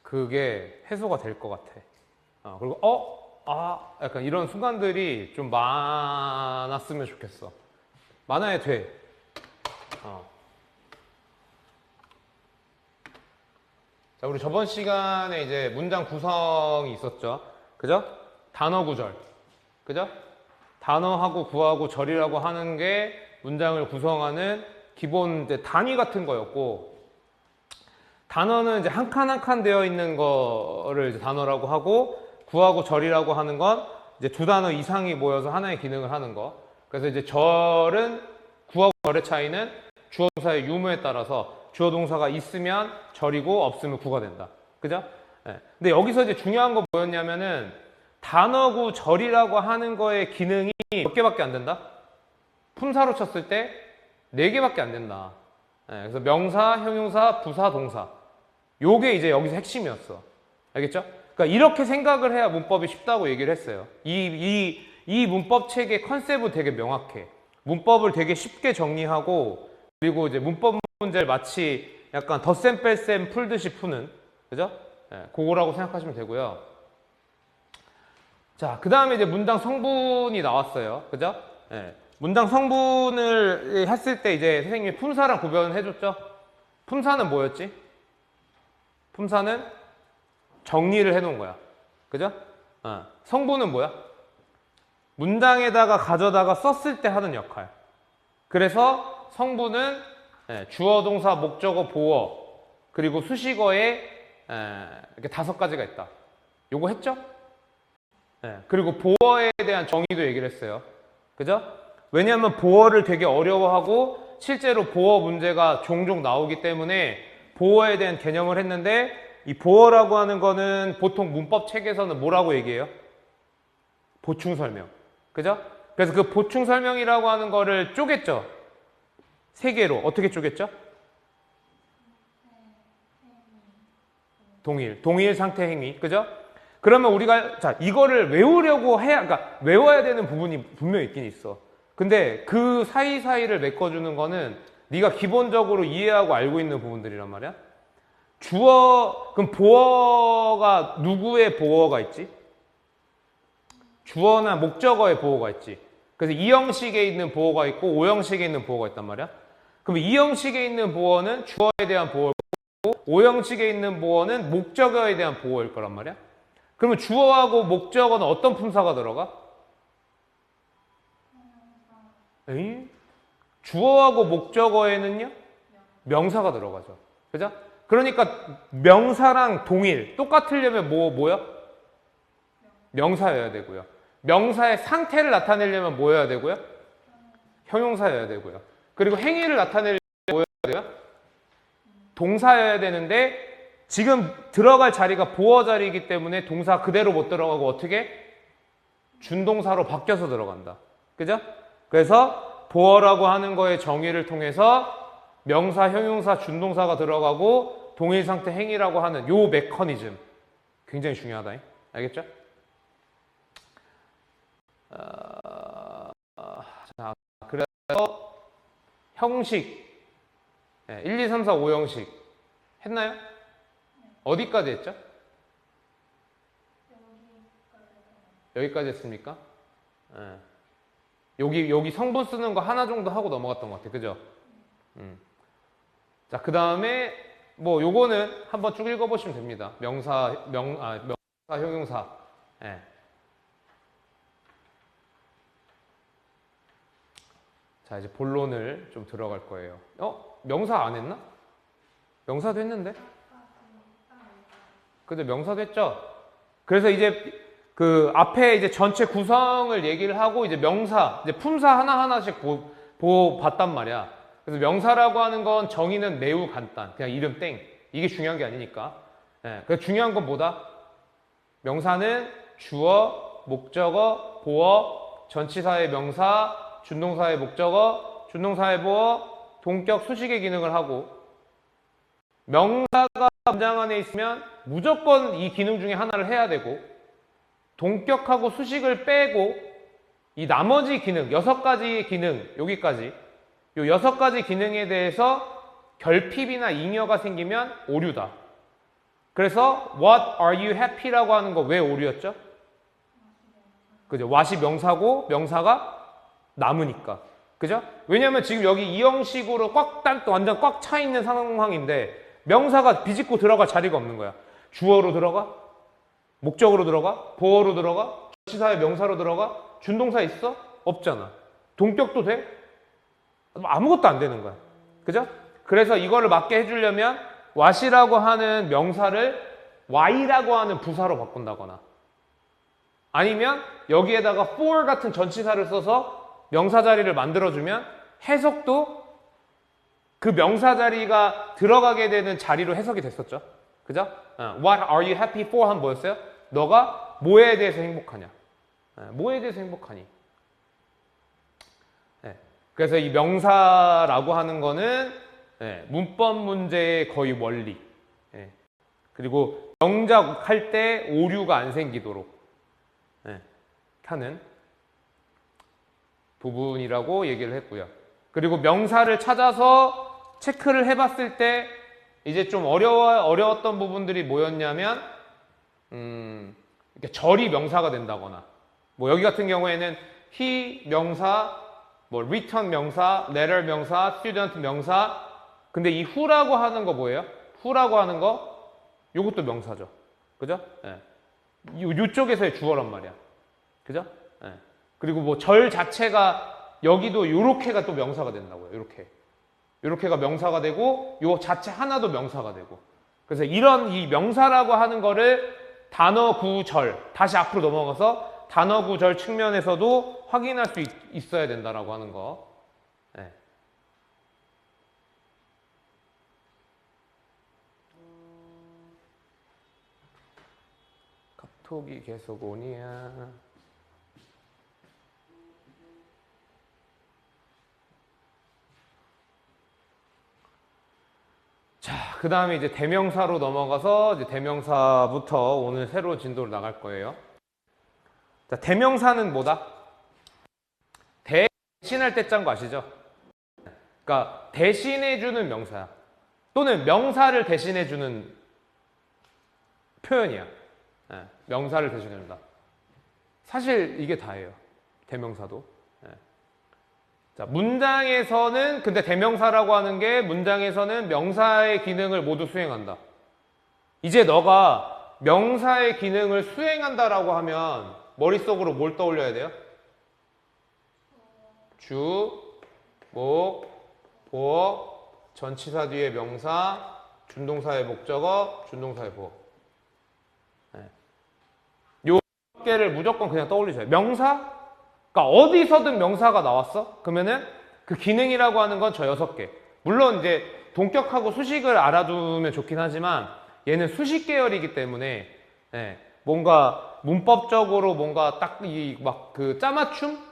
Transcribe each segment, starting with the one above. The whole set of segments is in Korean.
그게 해소가 될 것 같아. 그리고 약간 이런 순간들이 좀 많았으면 좋겠어. 많아야 돼. 자, 우리 저번 시간에 이제 문장 구성이 있었죠. 그죠? 단어 구절. 그죠? 단어하고 구하고 절이라고 하는 게 문장을 구성하는 기본 이제 단위 같은 거였고, 단어는 이제 한 칸 한 칸 되어 있는 거를 이제 단어라고 하고, 구하고 절이라고 하는 건 이제 두 단어 이상이 모여서 하나의 기능을 하는 거. 그래서 이제 절은 구하고 절의 차이는 주어 동사의 유무에 따라서 주어 동사가 있으면 절이고 없으면 구가 된다. 그죠? 네. 근데 여기서 이제 중요한 거 뭐였냐면은 단어구 절이라고 하는 거의 기능이 몇 개밖에 안 된다? 품사로 쳤을 때 4개밖에 안 된다. 네. 그래서 명사, 형용사, 부사, 동사. 요게 이제 여기서 핵심이었어. 알겠죠? 그러니까 이렇게 생각을 해야 문법이 쉽다고 얘기를 했어요. 이 문법 체계 컨셉은 되게 명확해. 문법을 되게 쉽게 정리하고, 그리고 이제 문법 문제를 마치 약간 덧셈 뺄셈 풀듯이 푸는, 그죠? 네, 그거라고 생각하시면 되고요. 자, 그 다음에 이제 문장 성분이 나왔어요. 그죠? 네, 문장 성분을 했을 때 이제 선생님이 품사랑 구별을 해줬죠? 품사는 뭐였지? 품사는 정리를 해놓은 거야. 그죠? 성분은 뭐야? 문장에다가 가져다가 썼을 때 하는 역할. 그래서 성분은 주어, 동사, 목적어, 보어, 그리고 수식어에 이렇게 5가지가 있다. 요거 했죠? 그리고 보어에 대한 정의도 얘기를 했어요. 그죠? 왜냐하면 보어를 되게 어려워하고 실제로 보어 문제가 종종 나오기 때문에 보어에 대한 개념을 했는데, 이 보어라고 하는 거는 보통 문법 책에서는 뭐라고 얘기해요? 보충 설명. 그죠? 그래서 그 보충 설명이라고 하는 거를 쪼갰죠? 3개로. 어떻게 쪼갰죠? 동일 상태 행위. 그죠? 그러면 우리가, 자, 이거를 외우려고 해야, 그러니까 외워야 되는 부분이 분명히 있긴 있어. 근데 그 사이사이를 메꿔주는 거는 네가 기본적으로 이해하고 알고 있는 부분들이란 말이야. 그럼 보어가, 누구의 보어가 있지? 주어나 목적어의 보어가 있지. 그래서 2형식에 있는 보어가 있고 5형식에 있는 보어가 있단 말이야. 그럼 2형식에 있는 보어는 주어에 대한 보어고 5형식에 있는 보어는 목적어에 대한 보어일 거란 말이야. 그러면 주어하고 목적어는 어떤 품사가 들어가? 에이? 주어하고 목적어에는요? 명사가 들어가죠. 그죠? 그러니까 명사랑 동일, 똑같으려면 뭐야? 명사여야 되고요. 명사의 상태를 나타내려면 뭐여야 되고요? 형용사여야 되고요. 그리고 행위를 나타내려면 뭐여야 돼요? 동사여야 되는데 지금 들어갈 자리가 보어 자리이기 때문에 동사 그대로 못 들어가고 어떻게? 준동사로 바뀌어서 들어간다. 그죠? 그래서 보어라고 하는 거의 정의를 통해서 명사, 형용사, 준동사가 들어가고 동일 상태 행위라고 하는 요 메커니즘 굉장히 중요하다. 알겠죠? 자, 그래서 형식 1, 2, 3, 4, 5형식 했나요? 어디까지 했죠? 여기까지 했습니까? 여기 성분 쓰는 거 하나 정도 하고 넘어갔던 것 같아요. 그죠? 자, 그 다음에 뭐 요거는 한번 쭉 읽어보시면 됩니다. 명사, 형용사. 자, 이제 본론을 좀 들어갈 거예요. 명사 안 했나? 명사도 했는데? 근데 명사도 했죠? 그래서 이제 그 앞에 이제 전체 구성을 얘기를 하고 이제 명사, 이제 품사 하나하나씩 봤단 말이야. 그래서 명사라고 하는 건 정의는 매우 간단. 그냥 이름 땡. 이게 중요한 게 아니니까. 그래서 중요한 건 뭐다? 명사는 주어, 목적어, 보어, 전치사의 명사, 준동사의 목적어, 준동사의 보어, 동격, 수식의 기능을 하고, 명사가 문장 안에 있으면 무조건 이 기능 중에 하나를 해야 되고, 동격하고 수식을 빼고 이 나머지 기능, 6가지 기능, 여기까지 이 6가지 기능에 대해서 결핍이나 잉여가 생기면 오류다. 그래서 what are you happy라고 하는 거 왜 오류였죠? 그죠? what이 명사고 명사가 남으니까. 그죠? 왜냐면 지금 여기 이 형식으로 완전 꽉 차 있는 상황인데 명사가 비집고 들어갈 자리가 없는 거야. 주어로 들어가? 목적으로 들어가? 보어로 들어가? 전치사의 명사로 들어가? 준동사 있어? 없잖아. 동격도 돼? 아무것도 안 되는 거야. 그죠? 그래서 이거를 맞게 해주려면 what이라고 하는 명사를 why라고 하는 부사로 바꾼다거나 아니면 여기에다가 for 같은 전치사를 써서 명사 자리를 만들어주면 해석도 그 명사 자리가 들어가게 되는 자리로 해석이 됐었죠. 그죠? What are you happy for? 한 뭐였어요? 너가 뭐에 대해서 행복하냐? 뭐에 대해서 행복하니? 그래서 이 명사라고 하는 거는 문법 문제의 거의 원리. 그리고 명작할 때 오류가 안 생기도록 하는 부분이라고 얘기를 했고요. 그리고 명사를 찾아서 체크를 해봤을 때 이제 좀 어려웠던 부분들이 뭐였냐면 절이 명사가 된다거나 뭐 여기 같은 경우에는 he 명사, 뭐 return 명사, letter 명사, student 명사. 근데 이 who라고 하는 거 뭐예요? who라고 하는 거 요것도 명사죠. 그죠? 요쪽에서의 주어란 말이야. 그죠? 그리고 뭐 절 자체가 여기도 요렇게가 또 명사가 된다고요. 요렇게가 명사가 되고 요 자체 하나도 명사가 되고. 그래서 이런 이 명사라고 하는 거를 단어 구절 다시 앞으로 넘어가서 단어 구절 측면에서도 확인할 수 있어야 된다라고 하는 거. 카톡이 계속 오니야. 자, 그 다음에 이제 대명사로 넘어가서 이제 대명사부터 오늘 새로 진도를 나갈 거예요. 자, 대명사는 뭐다? 대신할 때 짠 거 아시죠? 그러니까 대신해주는 명사야. 또는 명사를 대신해주는 표현이야. 명사를 대신해준다. 사실 이게 다예요. 대명사도. 자, 문장에서는 근데 대명사라고 하는 게 문장에서는 명사의 기능을 모두 수행한다. 이제 너가 명사의 기능을 수행한다라고 하면 머릿속으로 뭘 떠올려야 돼요? 주, 목, 보어, 전치사 뒤에 명사, 준동사의 목적어, 준동사의 보어. 요 몇 개를 무조건 그냥 떠올리셔야 돼요. 명사? 그러니까 어디서든 명사가 나왔어? 그러면은 그 기능이라고 하는 건 저 6개. 물론 이제 동격하고 수식을 알아두면 좋긴 하지만 얘는 수식 계열이기 때문에 뭔가 문법적으로 뭔가 딱 이 막 그 짜맞춤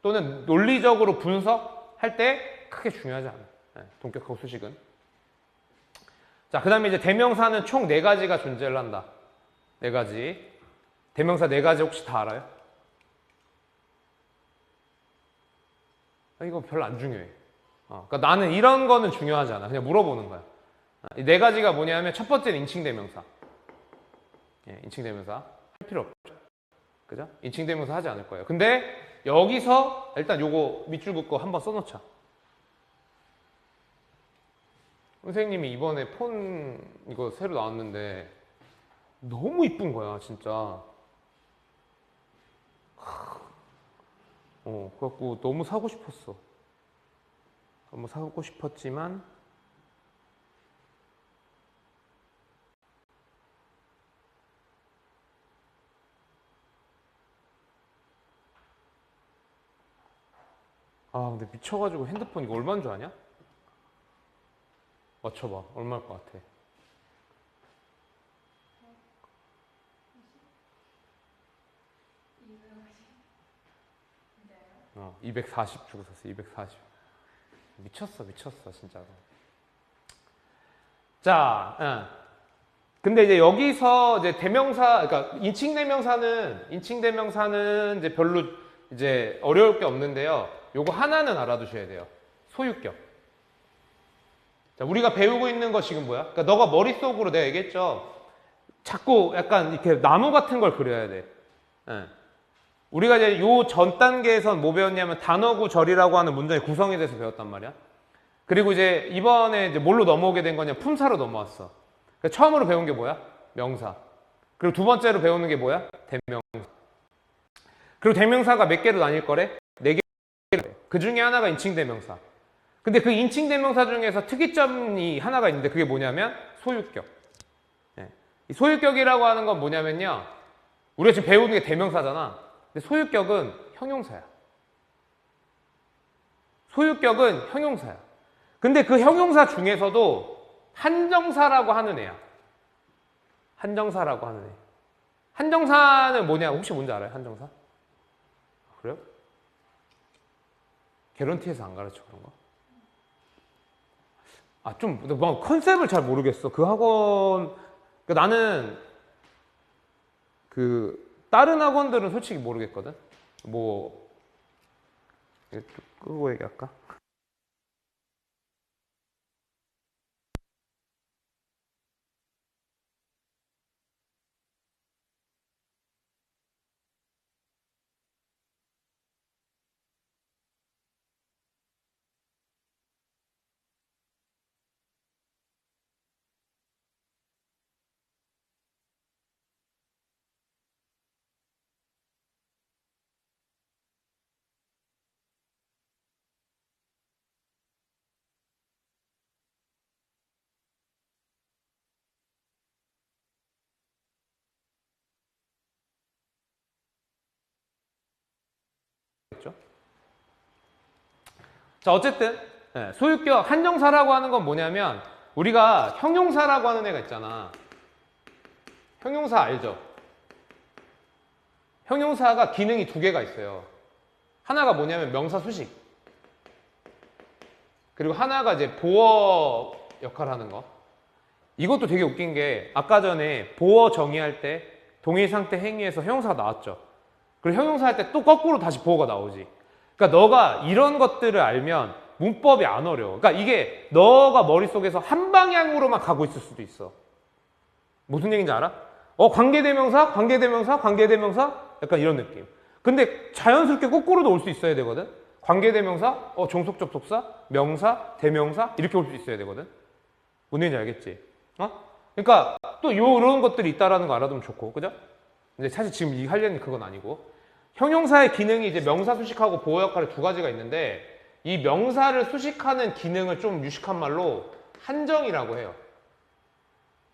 또는 논리적으로 분석할 때 크게 중요하지 않아요. 동격하고 수식은. 자, 그 다음에 이제 대명사는 총 4가지가 존재를 한다. 4가지. 대명사 4가지 혹시 다 알아요? 이거 별로 안 중요해. 그러니까 나는 이런 거는 중요하지 않아. 그냥 물어보는 거야. 이 4가지가 뭐냐면 첫 번째는 인칭대명사. 인칭대명사. 할 필요 없죠. 그죠? 인칭대명사 하지 않을 거예요. 근데 여기서 일단 요거 밑줄 긋고 한번 써놓자. 선생님이 이번에 폰 이거 새로 나왔는데 너무 이쁜 거야, 진짜. 그래갖고 너무 사고 싶었어. 너무 사고 싶었지만 근데 미쳐가지고 핸드폰 이거 얼마인 줄 아냐? 맞춰봐. 얼마일 것 같아? 240 주고 샀어. 240. 미쳤어 진짜로. 자, 근데 이제 여기서 이제 대명사, 그러니까 인칭대명사는 이제 별로 이제 어려울 게 없는데요. 요거 하나는 알아두셔야 돼요. 소유격. 자, 우리가 배우고 있는 거 지금 뭐야? 그러니까 너가 머릿속으로 내가 얘기했죠. 자꾸 약간 이렇게 나무 같은 걸 그려야 돼. 예. 우리가 이제 요 전 단계에선 뭐 배웠냐면 단어구절이라고 하는 문장의 구성에 대해서 배웠단 말이야. 그리고 이제 이번에 이제 뭘로 넘어오게 된 거냐? 품사로 넘어왔어. 그러니까 처음으로 배운 게 뭐야? 명사. 그리고 두 번째로 배우는 게 뭐야? 대명사. 그리고 대명사가 몇 개로 나뉠 거래? 네 개로. 그 중에 하나가 인칭대명사. 근데 그 인칭대명사 중에서 특이점이 하나가 있는데 그게 뭐냐면 소유격. 네. 이 소유격이라고 하는 건 뭐냐면요. 우리가 지금 배우는 게 대명사잖아. 근데 소유격은 형용사야. 소유격은 형용사야. 근데 그 형용사 중에서도 한정사라고 하는 애야. 한정사라고 하는 애. 한정사는 뭐냐? 혹시 뭔지 알아요? 한정사? 그래요? 개런티에서 안 가르쳐 그런 거? 아, 좀, 뭐 컨셉을 잘 모르겠어. 그 학원, 그러니까 나는 다른 학원들은 솔직히 모르겠거든? 뭐, 이거 좀 끄고 얘기할까? 자, 어쨌든 소유격 한정사라고 하는 건 뭐냐면 우리가 형용사라고 하는 애가 있잖아. 형용사 알죠? 형용사가 기능이 두 개가 있어요. 하나가 뭐냐면 명사 수식. 그리고 하나가 이제 보어 역할을 하는 거. 이것도 되게 웃긴 게 아까 전에 보어 정의할 때 동일 상태 행위에서 형용사가 나왔죠. 그리고 형용사 할 때 또 거꾸로 다시 보어가 나오지. 그러니까 너가 이런 것들을 알면 문법이 안 어려워. 그러니까 이게 너가 머릿속에서 한 방향으로만 가고 있을 수도 있어. 무슨 얘기인지 알아? 관계대명사, 관계대명사, 관계대명사? 약간 이런 느낌. 근데 자연스럽게 거꾸로도 올 수 있어야 되거든. 관계대명사, 종속접속사, 명사, 대명사 이렇게 올 수 있어야 되거든. 뭔 얘기인지 알겠지? 그러니까 또 요런 것들이 있다라는 거 알아두면 좋고, 그죠? 근데 사실 지금 이 하려는 그건 아니고 형용사의 기능이 이제 명사 수식하고 보어 역할이 두 가지가 있는데 이 명사를 수식하는 기능을 좀 유식한 말로 한정이라고 해요.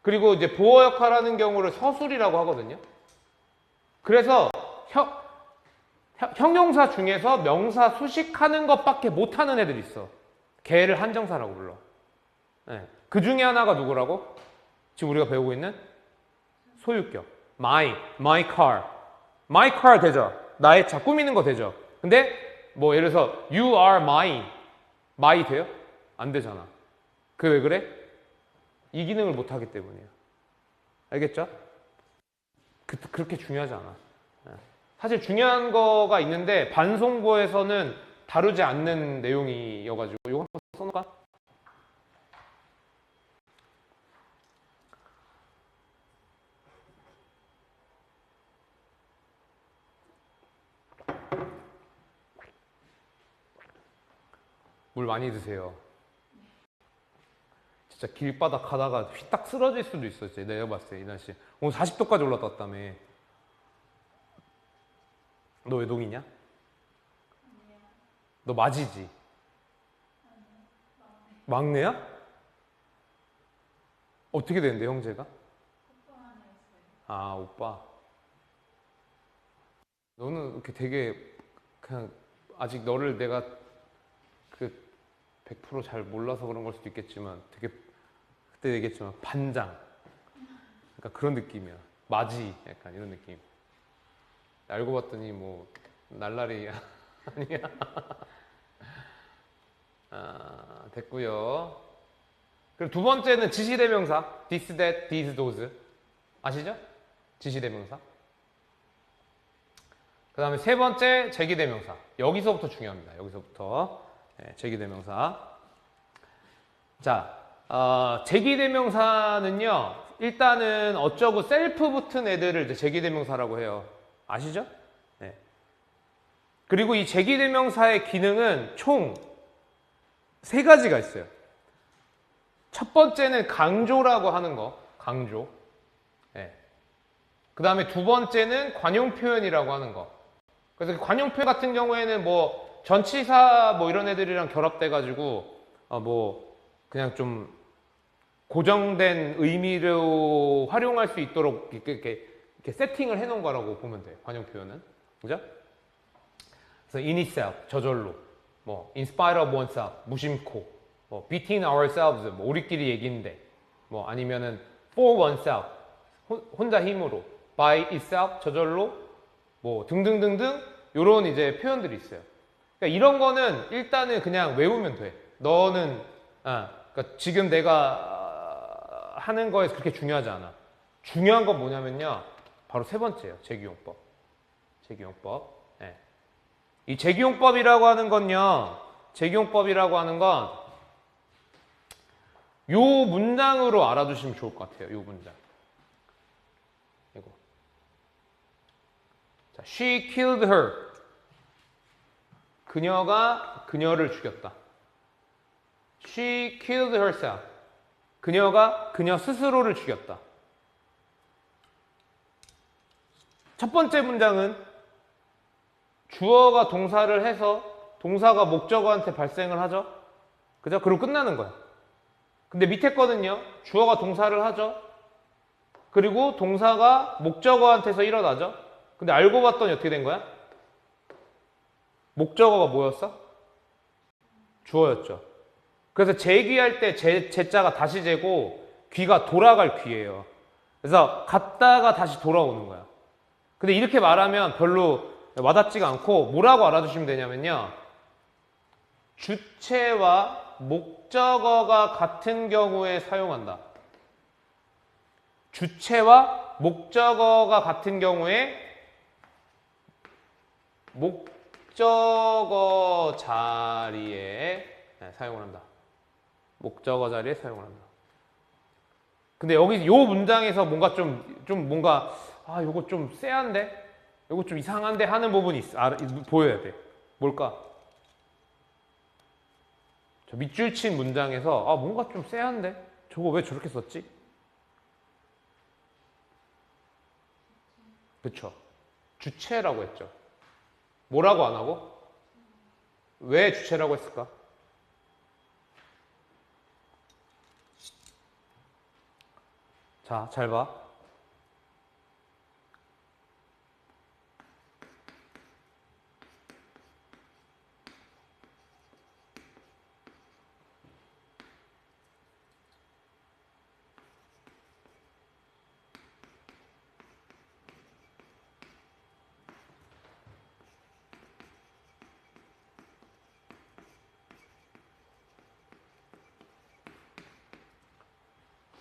그리고 이제 보어 역할하는 경우를 서술이라고 하거든요. 그래서 형용사 중에서 명사 수식하는 것밖에 못하는 애들이 있어. 걔를 한정사라고 불러. 네. 그 중에 하나가 누구라고? 지금 우리가 배우고 있는 소유격. my car. my car 되죠? 나의 차 꾸미는 거 되죠? 근데 뭐 예를 들어서 you are my 돼요? 안 되잖아. 그 왜 그래? 이 기능을 못 하기 때문이에요. 알겠죠? 그렇게 중요하지 않아. 사실 중요한 거가 있는데 반송보에서는 다루지 않는 내용이어가지고 이거 한번 써놓을까? 물 많이 드세요. 진짜 길바닥 가다가 휘딱 쓰러질 수도 있어. 내가 봤을 때 이 날씨. 오늘 40도까지 올라갔다며. 너 외동이냐? 너 맞이지? 막내야? 어떻게 되는데 형제가? 아, 오빠. 너는 이렇게 되게 그냥 아직 너를 내가 100% 잘 몰라서 그런 걸 수도 있겠지만 되게 그때 얘기했지만 반장. 그러니까 그런 느낌이야. 맞이 약간 이런 느낌. 알고 봤더니 뭐 날라리 아니야. 됐고요. 그리고 두 번째는 지시대명사. this, that, these, those. 아시죠? 지시대명사. 그 다음에 세 번째 제기대명사. 여기서부터 중요합니다. 여기서부터 제기대명사. 자, 제기대명사는요, 일단은 어쩌고 셀프 붙은 애들을 이제 제기대명사라고 해요. 아시죠? 네. 그리고 이 제기대명사의 기능은 총 세 가지가 있어요. 첫 번째는 강조라고 하는 거, 강조. 네. 그 다음에 두 번째는 관용 표현이라고 하는 거. 그래서 관용 표현 같은 경우에는 뭐 전치사 뭐 이런 애들이랑 결합돼가지고 뭐 그냥 좀 고정된 의미로 활용할 수 있도록 이렇게 세팅을 해놓은 거라고 보면 돼요. 관용 표현은. 그죠? 그래서 in itself, 저절로. 뭐 in spite of oneself, 무심코. 뭐 between ourselves, 뭐 우리끼리 얘기인데. 뭐 아니면은 for oneself, 혼자 힘으로. by itself, 저절로. 뭐 등등등등 요런 이제 표현들이 있어요. 그러니까 이런 거는 일단은 그냥 외우면 돼. 너는 그러니까 지금 내가 하는 거에서 그렇게 중요하지 않아. 중요한 건 뭐냐면요. 바로 세 번째예요. 제기용법. 제기용법. 네. 이 제기용법이라고 하는 건요. 제기용법이라고 하는 건 요 문장으로 알아두시면 좋을 것 같아요. 요 문장. 이거. 자, she killed her. 그녀가 그녀를 죽였다. She killed herself. 그녀가 그녀 스스로를 죽였다. 첫 번째 문장은 주어가 동사를 해서 동사가 목적어한테 발생을 하죠. 그죠? 그리고 끝나는 거야. 근데 밑에 거는요. 주어가 동사를 하죠. 그리고 동사가 목적어한테서 일어나죠. 근데 알고 봤더니 어떻게 된 거야? 목적어가 뭐였어? 주어였죠. 그래서 제귀할 때 제자가 다시 제고 귀가 돌아갈 귀예요. 그래서 갔다가 다시 돌아오는 거야. 근데 이렇게 말하면 별로 와닿지가 않고 뭐라고 알아두시면 되냐면요. 주체와 목적어가 같은 경우에 사용한다. 주체와 목적어가 같은 경우에 목적어 자리에 사용을 한다. 목적어 자리에 사용을 한다. 근데 여기 요 문장에서 뭔가 뭔가 요거 좀 쎄한데? 요거 좀 이상한데 하는 부분이 보여야 돼. 뭘까? 저 밑줄 친 문장에서 뭔가 좀 쎄한데? 저거 왜 저렇게 썼지? 그쵸? 주체라고 했죠. 뭐라고 안 하고? 왜 주체라고 했을까? 자, 잘 봐.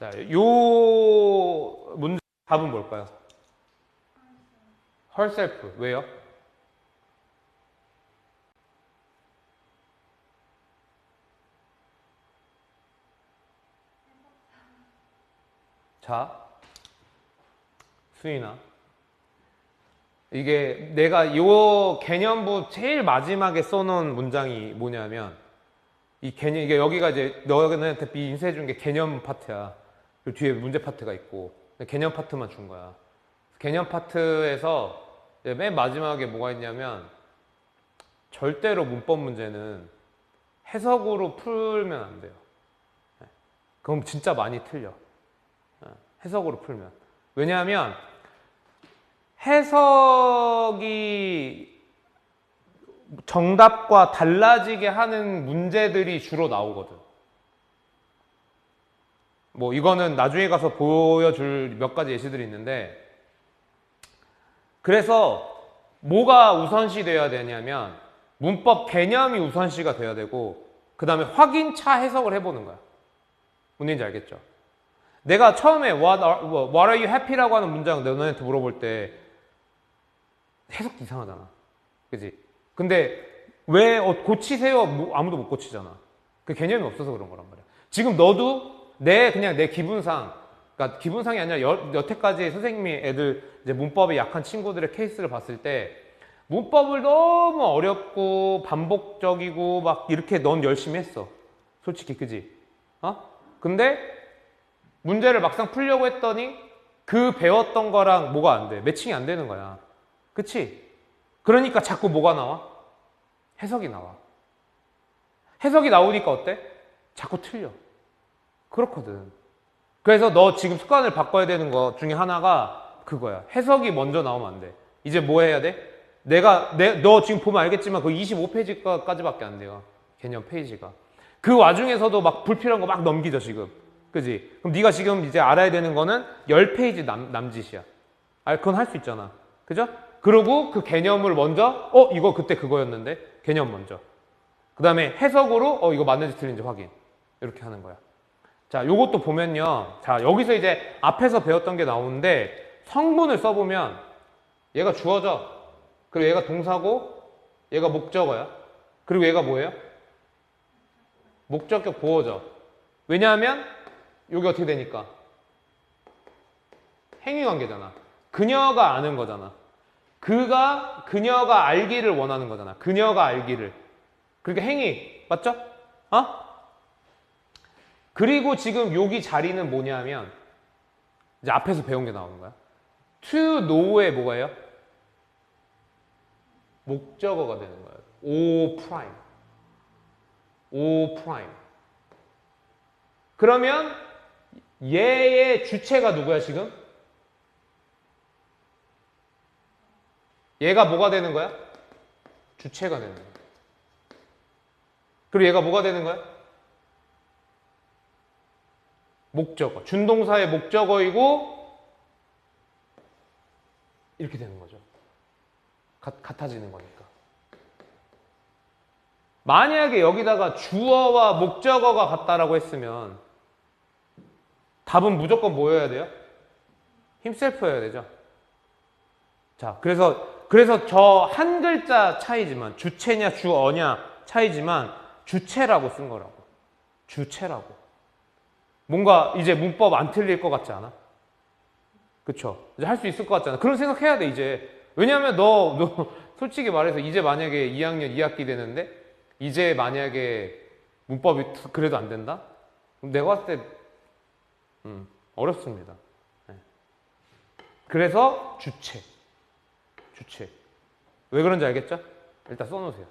자, 요 문제 답은 뭘까요? herself. 왜요? 자, 수인아. 이게 내가 요 개념부 제일 마지막에 써놓은 문장이 뭐냐면 이 개념, 이게 여기가 이제 너한테 인쇄해 준 게 개념 파트야. 그리고 뒤에 문제 파트가 있고 개념 파트만 준 거야. 개념 파트에서 맨 마지막에 뭐가 있냐면 절대로 문법 문제는 해석으로 풀면 안 돼요. 그럼 진짜 많이 틀려. 해석으로 풀면. 왜냐하면 해석이 정답과 달라지게 하는 문제들이 주로 나오거든. 뭐 이거는 나중에 가서 보여줄 몇 가지 예시들이 있는데, 그래서 뭐가 우선시 돼야 되냐면 문법 개념이 우선시가 돼야 되고, 그 다음에 확인차 해석을 해보는 거야. 뭔 얘기인지 알겠죠? 내가 처음에 what are you happy라고 하는 문장 너네한테 물어볼 때 해석도 이상하잖아. 그지? 근데 왜 고치세요? 아무도 못 고치잖아. 그 개념이 없어서 그런 거란 말이야. 지금 너도 그냥 내 기분상, 그러니까 기분상이 아니라 여태까지 선생님이 애들 이제 문법이 약한 친구들의 케이스를 봤을 때 문법을 너무 어렵고 반복적이고 막 이렇게 넌 열심히 했어. 솔직히, 그지? 근데 문제를 막상 풀려고 했더니 그 배웠던 거랑 뭐가 안 돼? 매칭이 안 되는 거야. 그치? 그러니까 자꾸 뭐가 나와? 해석이 나와. 해석이 나오니까 어때? 자꾸 틀려. 그렇거든. 그래서 너 지금 습관을 바꿔야 되는 것 중에 하나가 그거야. 해석이 먼저 나오면 안 돼. 이제 뭐 해야 돼? 너 지금 보면 알겠지만 그 25페이지까지밖에 안 돼요. 개념 페이지가. 그 와중에서도 막 불필요한 거 막 넘기죠, 지금. 그지? 그럼 네가 지금 이제 알아야 되는 거는 10페이지 남짓이야. 그건 할 수 있잖아. 그죠? 그러고 그 개념을 먼저, 이거 그때 그거였는데? 개념 먼저. 그 다음에 해석으로, 이거 맞는지 틀린지 확인. 이렇게 하는 거야. 자, 요것도 보면요. 자, 여기서 이제 앞에서 배웠던 게 나오는데 성분을 써보면 얘가 주어져. 그리고 얘가 동사고 얘가 목적어야. 그리고 얘가 뭐예요? 목적격 보어져. 왜냐하면 여기 어떻게 되니까? 행위관계잖아. 그녀가 아는 거잖아. 그녀가 알기를 원하는 거잖아. 그녀가 알기를. 그러니까 행위. 맞죠? 그리고 지금 여기 자리는 뭐냐면 이제 앞에서 배운 게 나오는 거야. to know의 뭐가요? 목적어가 되는 거예요. O prime. O prime. 그러면 얘의 주체가 누구야 지금? 얘가 뭐가 되는 거야? 주체가 되는 거야. 그리고 얘가 뭐가 되는 거야? 목적어. 준동사의 목적어이고 이렇게 되는 거죠. 같아지는 거니까. 만약에 여기다가 주어와 목적어가 같다라고 했으면 답은 무조건 뭐여야 돼요? 힘셀프여야 되죠. 자, 그래서 저 한 글자 차이지만 주체냐 주어냐 차이지만 주체라고 쓴 거라고. 주체라고. 뭔가 이제 문법 안 틀릴 것 같지 않아? 그쵸? 이제 할 수 있을 것 같지 않아? 그런 생각해야 돼, 이제. 왜냐면 너 솔직히 말해서 이제 만약에 2학년 2학기 되는데 이제 만약에 문법이 그래도 안 된다? 그럼 내가 봤을 때 어렵습니다. 네. 그래서 주체. 왜 그런지 알겠죠? 일단 써놓으세요.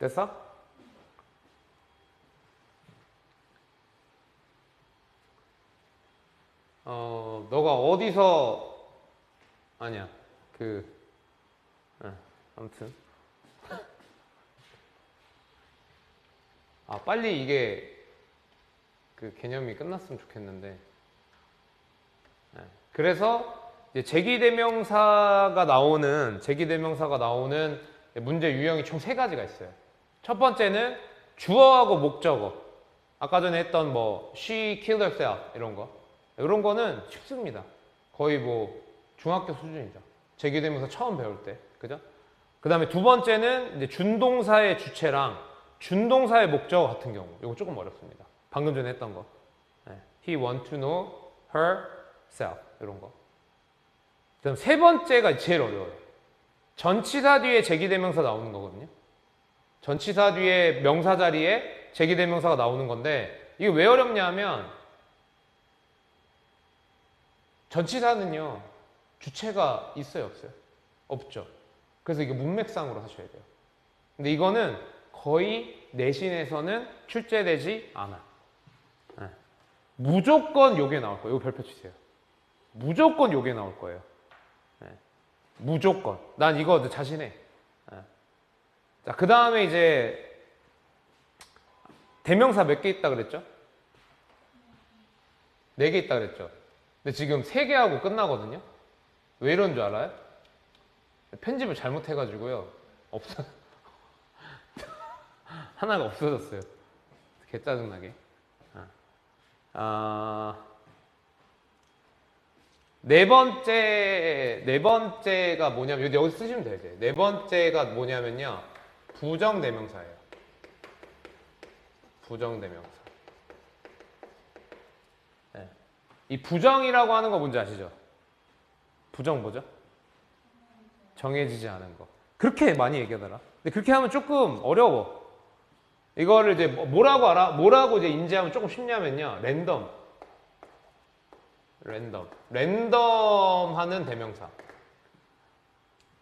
됐어? 너가 어디서 아니야. 아무튼 빨리 이게 그 개념이 끝났으면 좋겠는데. 그래서 이제 제기대명사가 나오는 문제 유형이 총 3가지가 있어요. 첫 번째는 주어하고 목적어. 아까 전에 했던 뭐 she killed herself 이런 거. 이런 거는 쉽습니다. 거의 뭐 중학교 수준이죠. 제기대명사 처음 배울 때. 그죠? 그 다음에 두 번째는 이제 준동사의 주체랑 준동사의 목적어 같은 경우. 이거 조금 어렵습니다. 방금 전에 했던 거. 네. He want to know herself. 이런 거. 그다음 세 번째가 제일 어려워요. 전치사 뒤에 제기대명사 나오는 거거든요. 전치사 뒤에 명사 자리에 제기대명사가 나오는 건데 이게 왜 어렵냐면 전치사는요. 주체가 있어요, 없어요? 없죠. 그래서 이게 문맥상으로 하셔야 돼요. 근데 이거는 거의 내신에서는 출제되지 않아. 네. 무조건 요게 나올 거예요. 이거 별표 치세요. 무조건 요게 나올 거예요. 네. 무조건. 난 이거 자신해. 네. 자, 그 다음에 이제 대명사 몇 개 있다 그랬죠? 4개 있다 그랬죠? 근데 지금 3개 하고 끝나거든요? 왜 이런 줄 알아요? 편집을 잘못해가지고요. 하나가 없어졌어요. 개 짜증나게. 네 번째가 뭐냐면, 여기서 쓰시면 돼요, 이제. 네 번째가 뭐냐면요. 부정대명사예요. 부정대명사. 네. 이 부정이라고 하는 거 뭔지 아시죠? 부정 뭐죠? 정해지지 않은 거. 그렇게 많이 얘기하더라. 근데 그렇게 하면 조금 어려워. 이거를 이제 뭐라고 알아? 뭐라고 이제 인지하면 조금 쉽냐면요. 랜덤 하는 대명사.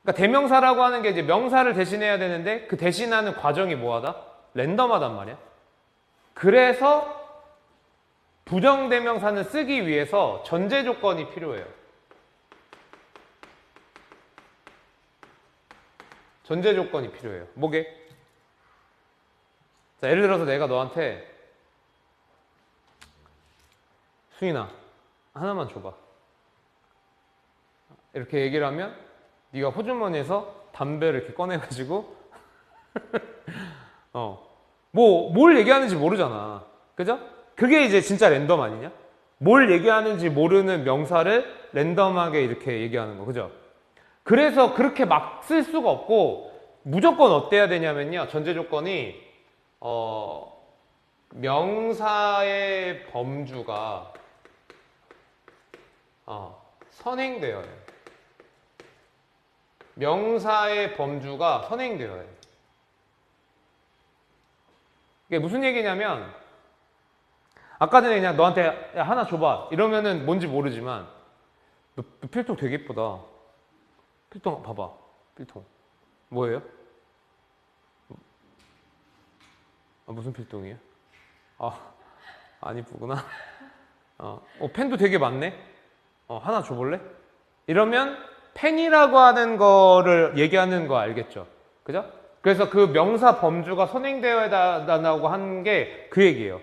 그러니까 대명사라고 하는 게 이제 명사를 대신해야 되는데 그 대신하는 과정이 뭐하다? 랜덤하단 말이야. 그래서 부정대명사는 쓰기 위해서 전제 조건이 필요해요. 전제 조건이 필요해요. 뭐게? 자, 예를 들어서 내가 너한테 수인아 하나만 줘봐. 이렇게 얘기를 하면 네가 호주머니에서 담배를 이렇게 꺼내가지고 뭘 얘기하는지 모르잖아. 그죠? 그게 이제 진짜 랜덤 아니냐? 뭘 얘기하는지 모르는 명사를 랜덤하게 이렇게 얘기하는 거. 그죠? 그래서 그렇게 막 쓸 수가 없고 무조건 어때야 되냐면요. 전제 조건이 명사의 범주가 선행되어야 해요. 명사의 범주가 선행되어야 해요. 이게 무슨 얘기냐면 아까 전에 그냥 너한테 야, 하나 줘봐 이러면은 뭔지 모르지만 너 필통 되게 예쁘다. 필통 봐봐. 필통 뭐예요? 무슨 필통이에요? 안 이쁘구나. 펜도 되게 많네. 하나 줘볼래? 이러면 펜이라고 하는 거를 얘기하는 거 알겠죠? 그죠? 그래서 그 명사 범주가 선행되어야 한다고 하는 게 그 얘기예요.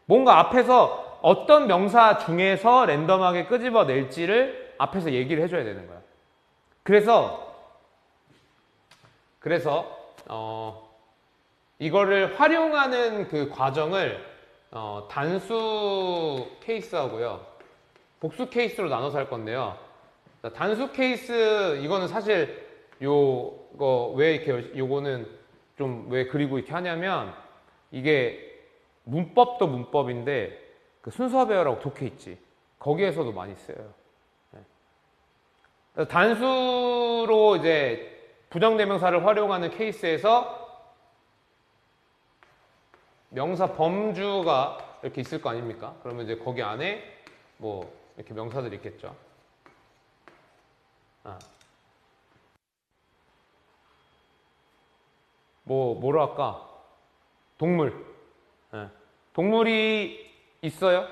뭔가 앞에서 어떤 명사 중에서 랜덤하게 끄집어낼지를 앞에서 얘기를 해줘야 되는 거야. 그래서 이거를 활용하는 그 과정을 단수 케이스하고요 복수 케이스로 나눠서 할 건데요. 단수 케이스 이거는 사실 요거 왜 이렇게 요거는 좀 왜 그리고 이렇게 하냐면 이게 문법도 문법인데 그 순서 배열하고 독해 있지. 거기에서도 많이 쓰여요. 네. 단수로 이제 부정대명사를 활용하는 케이스에서 명사 범주가 이렇게 있을 거 아닙니까? 그러면 이제 거기 안에 뭐 이렇게 명사들이 있겠죠. 뭐로 할까? 동물. 네. 동물이 있어요.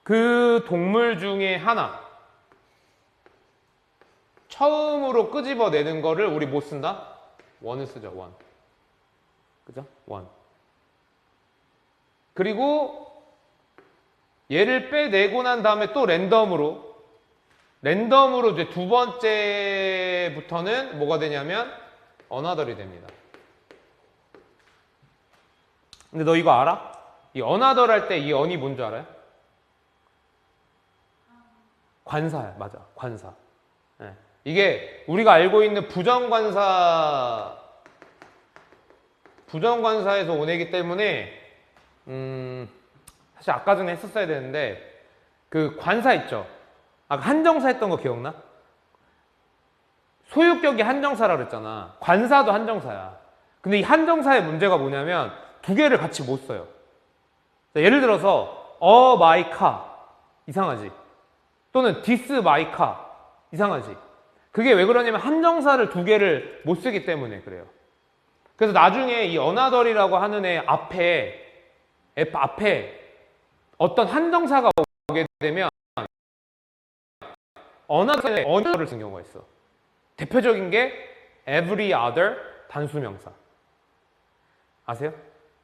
그 동물 중에 하나. 처음으로 끄집어내는 거를 우리 뭐 쓴다? 원을 쓰죠, 원. 그죠? 원. 그리고 얘를 빼내고 난 다음에 또 랜덤으로 이제 두 번째부터는 뭐가 되냐면 another이 됩니다. 근데 너 이거 알아? 이 another 할 때 이 on이 뭔지 알아요? 관사야. 맞아. 관사. 네. 이게 우리가 알고 있는 부정관사에서 오내기 때문에 사실 사실 아까 전에 했었어야 되는데 그 관사 있죠. 아까 한정사 했던 거 기억나? 소유격이 한정사라 그랬잖아. 관사도 한정사야. 근데 이 한정사의 문제가 뭐냐면 두 개를 같이 못 써요. 예를 들어서 my car 이상하지. 또는 this my car 이상하지. 그게 왜 그러냐면 한정사를 두 개를 못 쓰기 때문에 그래요. 그래서 나중에 이 another이라고 하는 애 앞에 어떤 한정사가 오게 되면 another를 쓰는 경우가 있어. 대표적인 게 every other 단수명사. 아세요?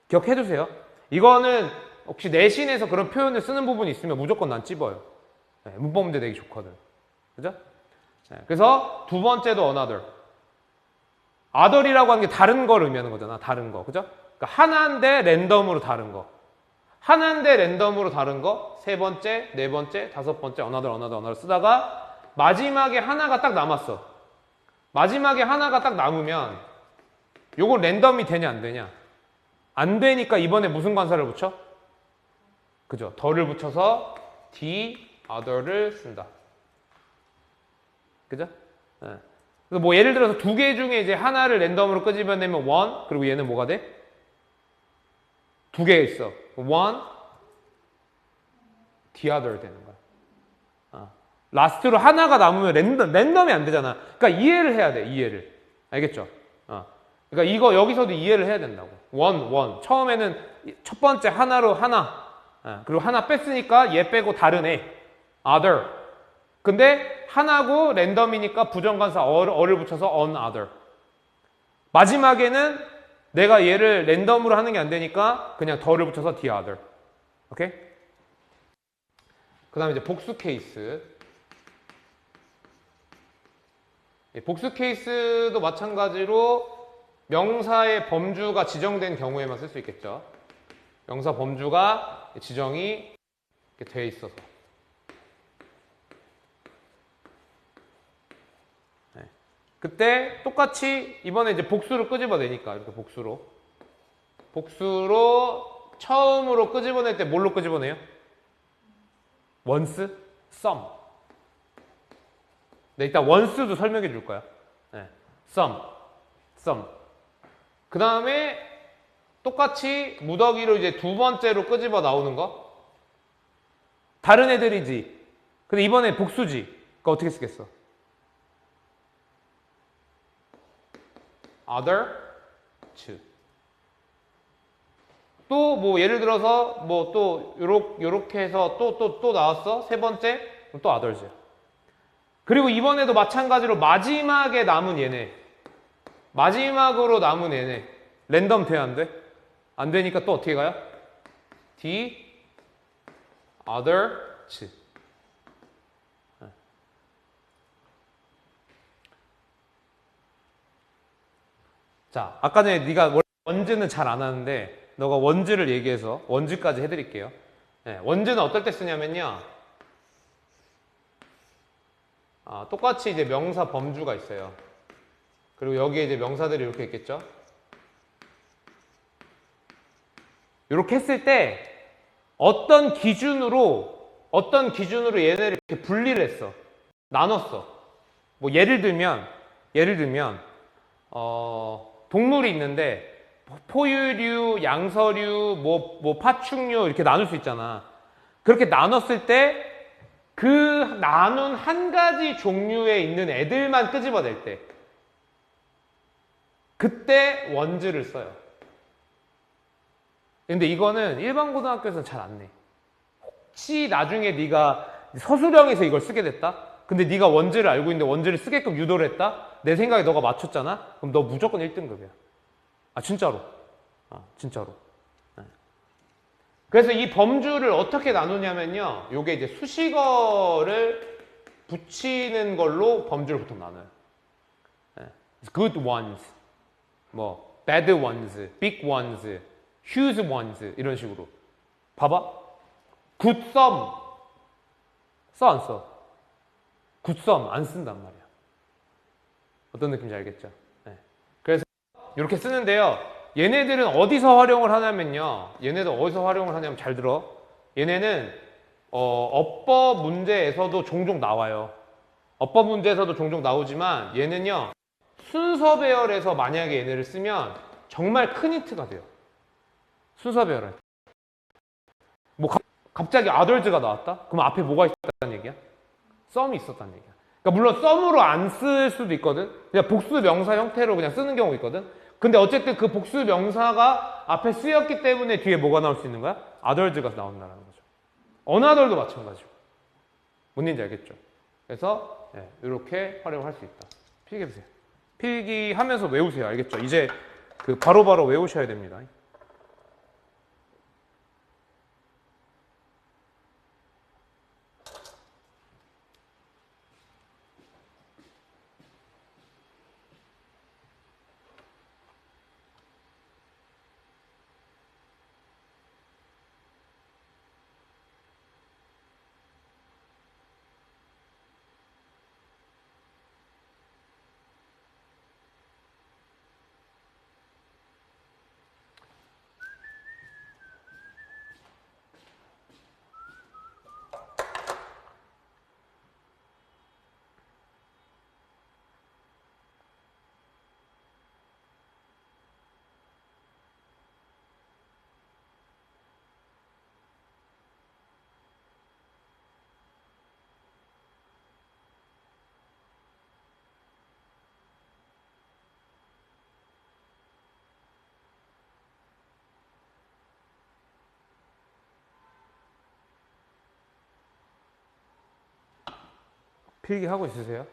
기억해두세요. 이거는 혹시 내신에서 그런 표현을 쓰는 부분이 있으면 무조건 난 찝어요. 네, 문법 문제 내기 좋거든. 그죠? 네, 그래서 두 번째도 another. other이라고 하는 게 다른 걸 의미하는 거잖아. 다른 거. 그죠? 그러니까 하나인데 랜덤으로 다른 거. 하나인데 랜덤으로 다른 거. 세 번째, 네 번째, 다섯 번째 another 쓰다가 마지막에 하나가 딱 남았어. 마지막에 하나가 딱 남으면 요거 랜덤이 되냐 안 되냐? 안 되니까 이번에 무슨 관사를 붙여? 그죠? 더를 붙여서 the other를 쓴다. 그죠? 네. 그래서 뭐 예를 들어서 두 개 중에 이제 하나를 랜덤으로 끄집어내면 one, 그리고 얘는 뭐가 돼? 두 개 있어. one, the other 되는 거야. 라스트로 하나가 남으면 랜덤이 안 되잖아. 그러니까 이해를 해야 돼, 이해를. 알겠죠? 그러니까 이거 여기서도 이해를 해야 된다고. one. 처음에는 첫 번째 하나로 하나. 그리고 하나 뺐으니까 얘 빼고 다른 애. other. 근데 하나고 랜덤이니까 부정관사 어를 붙여서 on other. 마지막에는 내가 얘를 랜덤으로 하는 게 안 되니까 그냥 더를 붙여서 the other. 오케이? 그 다음에 이제 복수 케이스. 복수 케이스도 마찬가지로 명사의 범주가 지정된 경우에만 쓸 수 있겠죠. 명사 범주가 지정이 돼 있어서. 네. 그때 똑같이 이번에 이제 복수로 끄집어내니까 이렇게 복수로 처음으로 끄집어낼 때 뭘로 끄집어내요? once, some. 네, 일단 원스도 설명해 줄 거야. 네. some. 그 다음에 똑같이 무더기로 이제 두 번째로 끄집어 나오는 거. 다른 애들이지. 근데 이번에 복수지. 그거 어떻게 쓰겠어? other, two. 또 뭐 예를 들어서 뭐 또 요렇게 해서 또 나왔어. 세 번째, 또 others야. 그리고 이번에도 마찬가지로 마지막에 남은 얘네. 마지막으로 남은 얘네. 랜덤 돼야 안 돼? 안 되니까 또 어떻게 가요? the others. 자, 아까 전에 네가 원즈는 잘 안 하는데 너가 원즈를 얘기해서 원즈까지 해드릴게요. 네, 원즈는 어떨 때 쓰냐면요. 똑같이 이제 명사 범주가 있어요. 그리고 여기에 이제 명사들이 이렇게 있겠죠. 이렇게 했을 때 어떤 기준으로 얘네를 이렇게 분리를 했어. 나눴어. 뭐 예를 들면 동물이 있는데 포유류, 양서류, 뭐 파충류 이렇게 나눌 수 있잖아. 그렇게 나눴을 때 그 나눈 한 가지 종류에 있는 애들만 끄집어낼 때 그때 원즈를 써요. 근데 이거는 일반 고등학교에서는 잘 안 내. 혹시 나중에 네가 서술형에서 이걸 쓰게 됐다? 근데 네가 원즈를 알고 있는데 원즈를 쓰게끔 유도를 했다? 내 생각에 너가 맞췄잖아? 그럼 너 무조건 1등급이야. 진짜로. 진짜로. 그래서 이 범주를 어떻게 나누냐면요. 요게 이제 수식어를 붙이는 걸로 범주를 보통 나눠요. good ones, 뭐 bad ones, big ones, huge ones 이런 식으로. 봐봐. good some 써 안 써? good some 안 쓴단 말이야. 어떤 느낌인지 알겠죠? 네. 그래서 이렇게 쓰는데요. 얘네들은 어디서 활용을 하냐면요. 잘 들어. 얘네는 어법 문제에서도 종종 나와요. 어법 문제에서도 종종 나오지만 얘는요. 순서 배열에서 만약에 얘네를 쓰면 정말 큰 힌트가 돼요. 순서 배열할 때. 뭐 갑자기 adult가 나왔다? 그럼 앞에 뭐가 있었다는 얘기야? 썸이 있었다는 얘기야. 그러니까 물론 썸으로 안 쓸 수도 있거든. 그냥 복수 명사 형태로 그냥 쓰는 경우가 있거든. 근데 어쨌든 그 복수 명사가 앞에 쓰였기 때문에 뒤에 뭐가 나올 수 있는 거야? adult가 나온다는 거죠. 어나덜도 마찬가지고. 뭔 얘기인지 알겠죠? 그래서 이렇게 활용할 수 있다. 필기해보세요. 필기하면서 외우세요. 알겠죠? 이제 그 바로바로 외우셔야 됩니다. 필기하고 있으세요?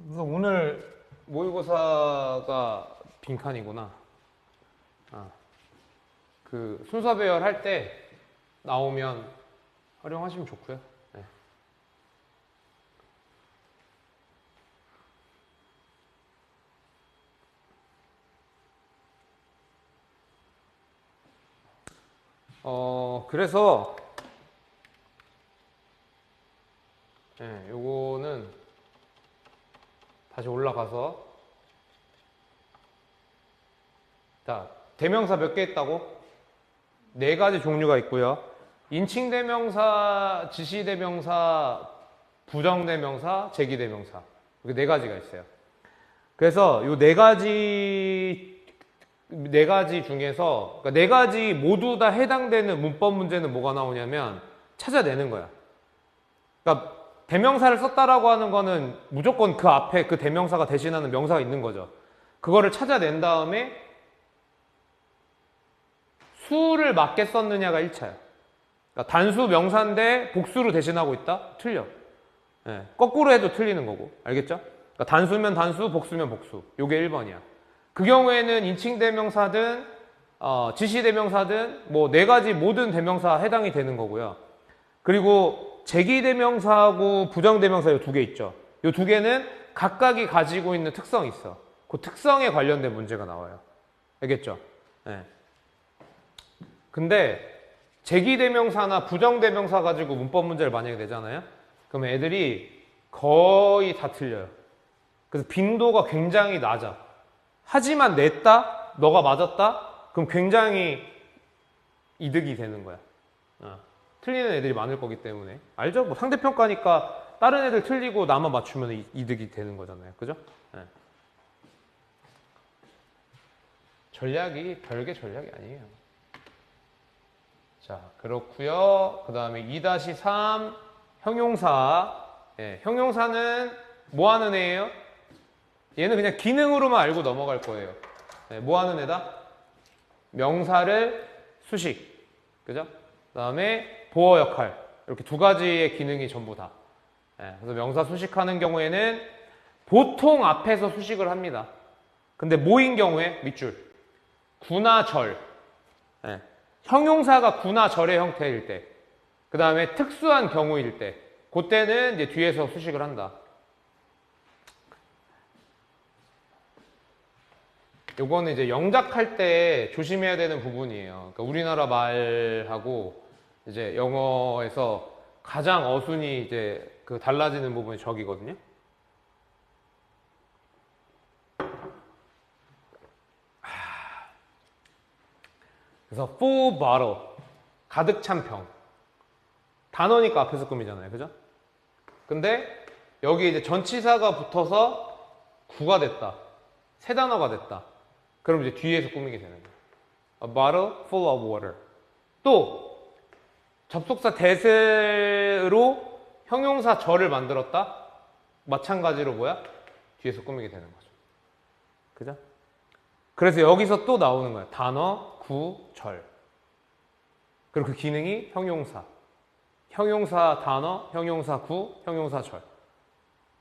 그래서 오늘 모의고사가 빈칸이구나. 그 순서 배열할 때 나오면 활용하시면 좋고요. 네. 그래서 요거는 다시 올라가서 자, 대명사 몇 개 있다고? 4가지 종류가 있고요. 인칭대명사, 지시대명사, 부정대명사, 제기대명사. 이렇게 4가지가 있어요. 그래서 요 4가지 중에서 그러니까 4가지 모두 다 해당되는 문법 문제는 뭐가 나오냐면 찾아내는 거야. 그러니까 대명사를 썼다라고 하는 거는 무조건 그 앞에 그 대명사가 대신하는 명사가 있는 거죠. 그거를 찾아낸 다음에 수를 맞게 썼느냐가 1차야. 그러니까 단수 명사인데 복수로 대신하고 있다? 틀려. 네, 거꾸로 해도 틀리는 거고. 알겠죠? 그러니까 단수면 단수, 복수면 복수. 요게 1번이야. 그 경우에는 인칭대명사든 지시대명사든 뭐 4가지 모든 대명사 해당이 되는 거고요. 그리고 제기대명사하고 부정대명사 요 2개 있죠. 요 2개는 각각이 가지고 있는 특성이 있어. 그 특성에 관련된 문제가 나와요. 알겠죠? 네. 근데 제기대명사나 부정대명사 가지고 문법 문제를 만약에 내잖아요. 그럼 애들이 거의 다 틀려요. 그래서 빈도가 굉장히 낮아. 하지만 냈다? 너가 맞았다? 그럼 굉장히 이득이 되는 거야. 틀리는 애들이 많을 거기 때문에. 알죠? 뭐 상대평가니까 다른 애들 틀리고 나만 맞추면 이득이 되는 거잖아요. 그죠? 네. 전략이 별개 전략이 아니에요. 자, 그렇고요. 그 다음에 2-3 형용사. 형용사는 뭐 하는 애예요? 얘는 그냥 기능으로만 알고 넘어갈 거예요. 뭐 하는 애다? 명사를 수식. 그죠? 그 다음에 보어 역할. 이렇게 2가지의 기능이 전부 다. 그래서 명사 수식하는 경우에는 보통 앞에서 수식을 합니다. 근데 뭐인 경우에? 밑줄. 구나 절. 형용사가 구나 절의 형태일 때. 그 다음에 특수한 경우일 때. 그때는 이제 뒤에서 수식을 한다. 요거는 이제 영작할 때 조심해야 되는 부분이에요. 그러니까 우리나라 말하고 이제 영어에서 가장 어순이 이제 그 달라지는 부분이 저기거든요. 그래서 full bottle, 가득 찬 병. 단어니까 앞에서 꾸미잖아요. 그죠? 근데 여기 이제 전치사가 붙어서 구가 됐다. 세 단어가 됐다. 그럼 이제 뒤에서 꾸미게 되는 거예요. A bottle full of water. 또 접속사 that으로 형용사 절을 만들었다. 마찬가지로 뭐야? 뒤에서 꾸미게 되는 거죠. 그죠? 그래서 여기서 또 나오는 거예요. 단어, 구, 절. 그리고 그 기능이 형용사. 형용사 단어, 형용사 구, 형용사 절.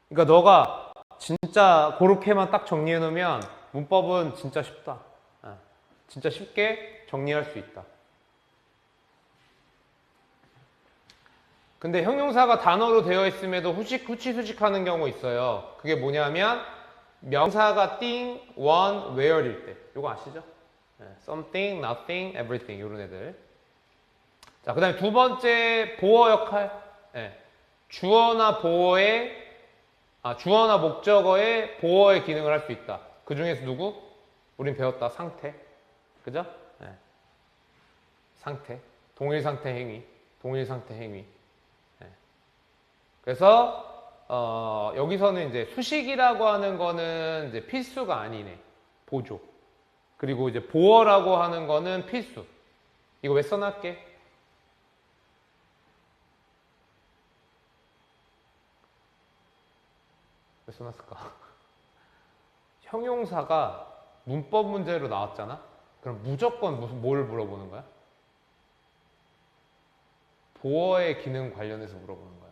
그러니까 너가 진짜 그렇게만 딱 정리해 놓으면 문법은 진짜 쉽다. 진짜 쉽게 정리할 수 있다. 근데 형용사가 단어로 되어 있음에도 후치수식하는 경우 있어요. 그게 뭐냐면 명사가 thing, one, where일 때. 이거 아시죠? something, nothing, everything 이런 애들. 자, 그 다음에 2번째 보어 역할. 주어나 목적어의 보어의 기능을 할 수 있다. 그 중에서 누구? 우린 배웠다. 상태. 그죠? 상태. 동일 상태 행위. 동일 상태 행위. 그래서 여기서는 이제 수식이라고 하는 거는 이제 필수가 아니네. 보조. 그리고 이제 보어라고 하는 거는 필수. 이거 왜 써놨게? 왜 써놨을까? 형용사가 문법 문제로 나왔잖아? 그럼 무조건 뭘 물어보는 거야? 보어의 기능 관련해서 물어보는 거야.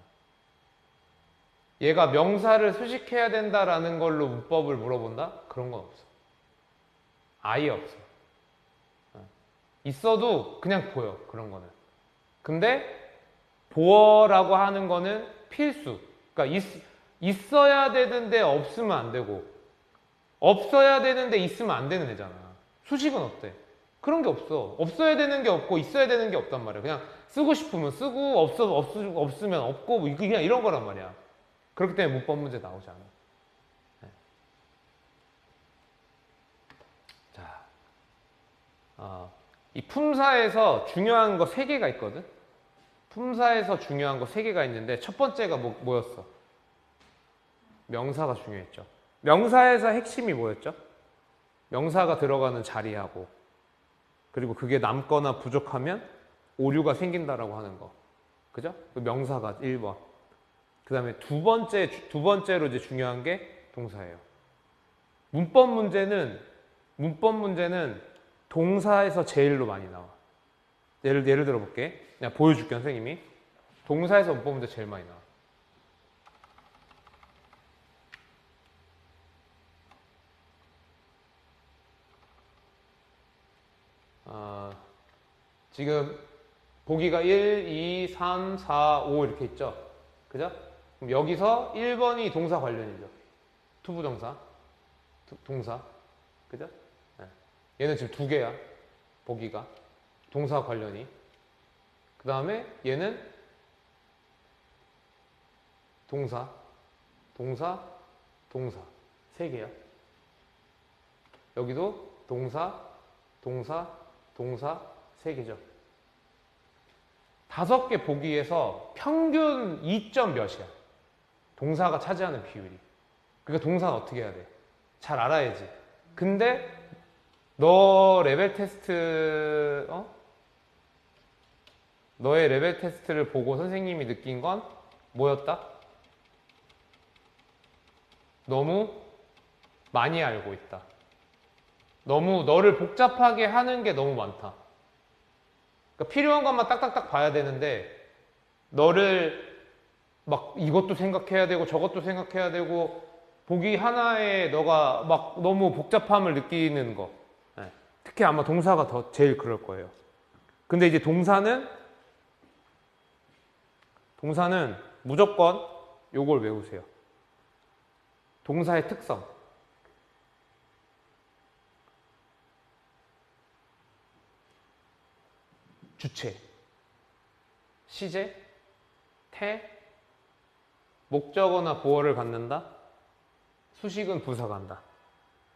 얘가 명사를 수식해야 된다라는 걸로 문법을 물어본다? 그런 건 없어. 아예 없어. 있어도 그냥 보여, 그런 거는. 근데 보어라고 하는 거는 필수. 그러니까 있어야 되는데 없으면 안 되고, 없어야 되는데 있으면 안 되는 애잖아. 수식은 어때? 그런 게 없어. 없어야 되는 게 없고 있어야 되는 게 없단 말이야. 그냥 쓰고 싶으면 쓰고 없으면 없고 뭐 그냥 이런 거란 말이야. 그렇기 때문에 문법 문제 나오지 않아. 네. 자, 이 품사에서 중요한 거 3개가 있거든. 품사에서 중요한 거 3개가 있는데 첫 번째가 뭐였어? 명사가 중요했죠. 명사에서 핵심이 뭐였죠? 명사가 들어가는 자리하고, 그리고 그게 남거나 부족하면 오류가 생긴다라고 하는 거. 그죠? 그 명사가 1번. 그 다음에 두 번째로 이제 중요한 게 동사예요. 문법 문제는 동사에서 제일로 많이 나와. 예를 들어 볼게. 그냥 보여줄게, 선생님이. 동사에서 문법 문제 제일 많이 나와. 지금 보기가 1, 2, 3, 4, 5 이렇게 있죠? 그죠? 그럼 여기서 1번이 동사 관련이죠. 투부정사. 동사. 그죠? 네. 얘는 지금 2개야. 보기가. 동사 관련이. 그 다음에 얘는 동사. 3개야. 여기도 동사, 3개죠. 5개 보기에서 평균 2점 몇이야. 동사가 차지하는 비율이. 그러니까 동사는 어떻게 해야 돼? 잘 알아야지. 근데 너 레벨 테스트, 너의 레벨 테스트를 보고 선생님이 느낀 건 뭐였다? 너무 많이 알고 있다. 너무 너를 복잡하게 하는 게 너무 많다. 그러니까 필요한 것만 딱딱딱 봐야 되는데 너를 막 이것도 생각해야 되고 저것도 생각해야 되고 보기 하나에 너가 막 너무 복잡함을 느끼는 거. 네. 특히 아마 동사가 제일 그럴 거예요. 근데 이제 동사는 무조건 요걸 외우세요. 동사의 특성. 주체, 시제, 태, 목적어나 보어를 갖는다. 수식은 부사가 한다.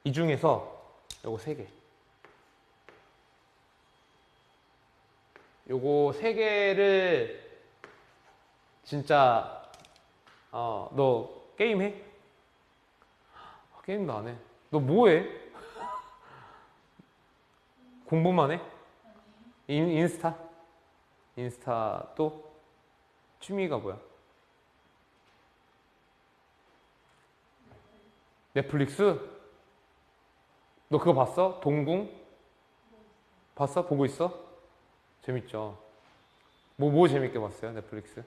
이 중에서 요거 3개. 요거 3개를 진짜 너 게임해? 게임도 안 해. 너 뭐해? 공부만 해? 인스타? 인스타 또? 취미가 뭐야? 넷플릭스? 너 그거 봤어? 동궁? 봤어? 보고 있어? 재밌죠? 뭐 재밌게 봤어요? 넷플릭스?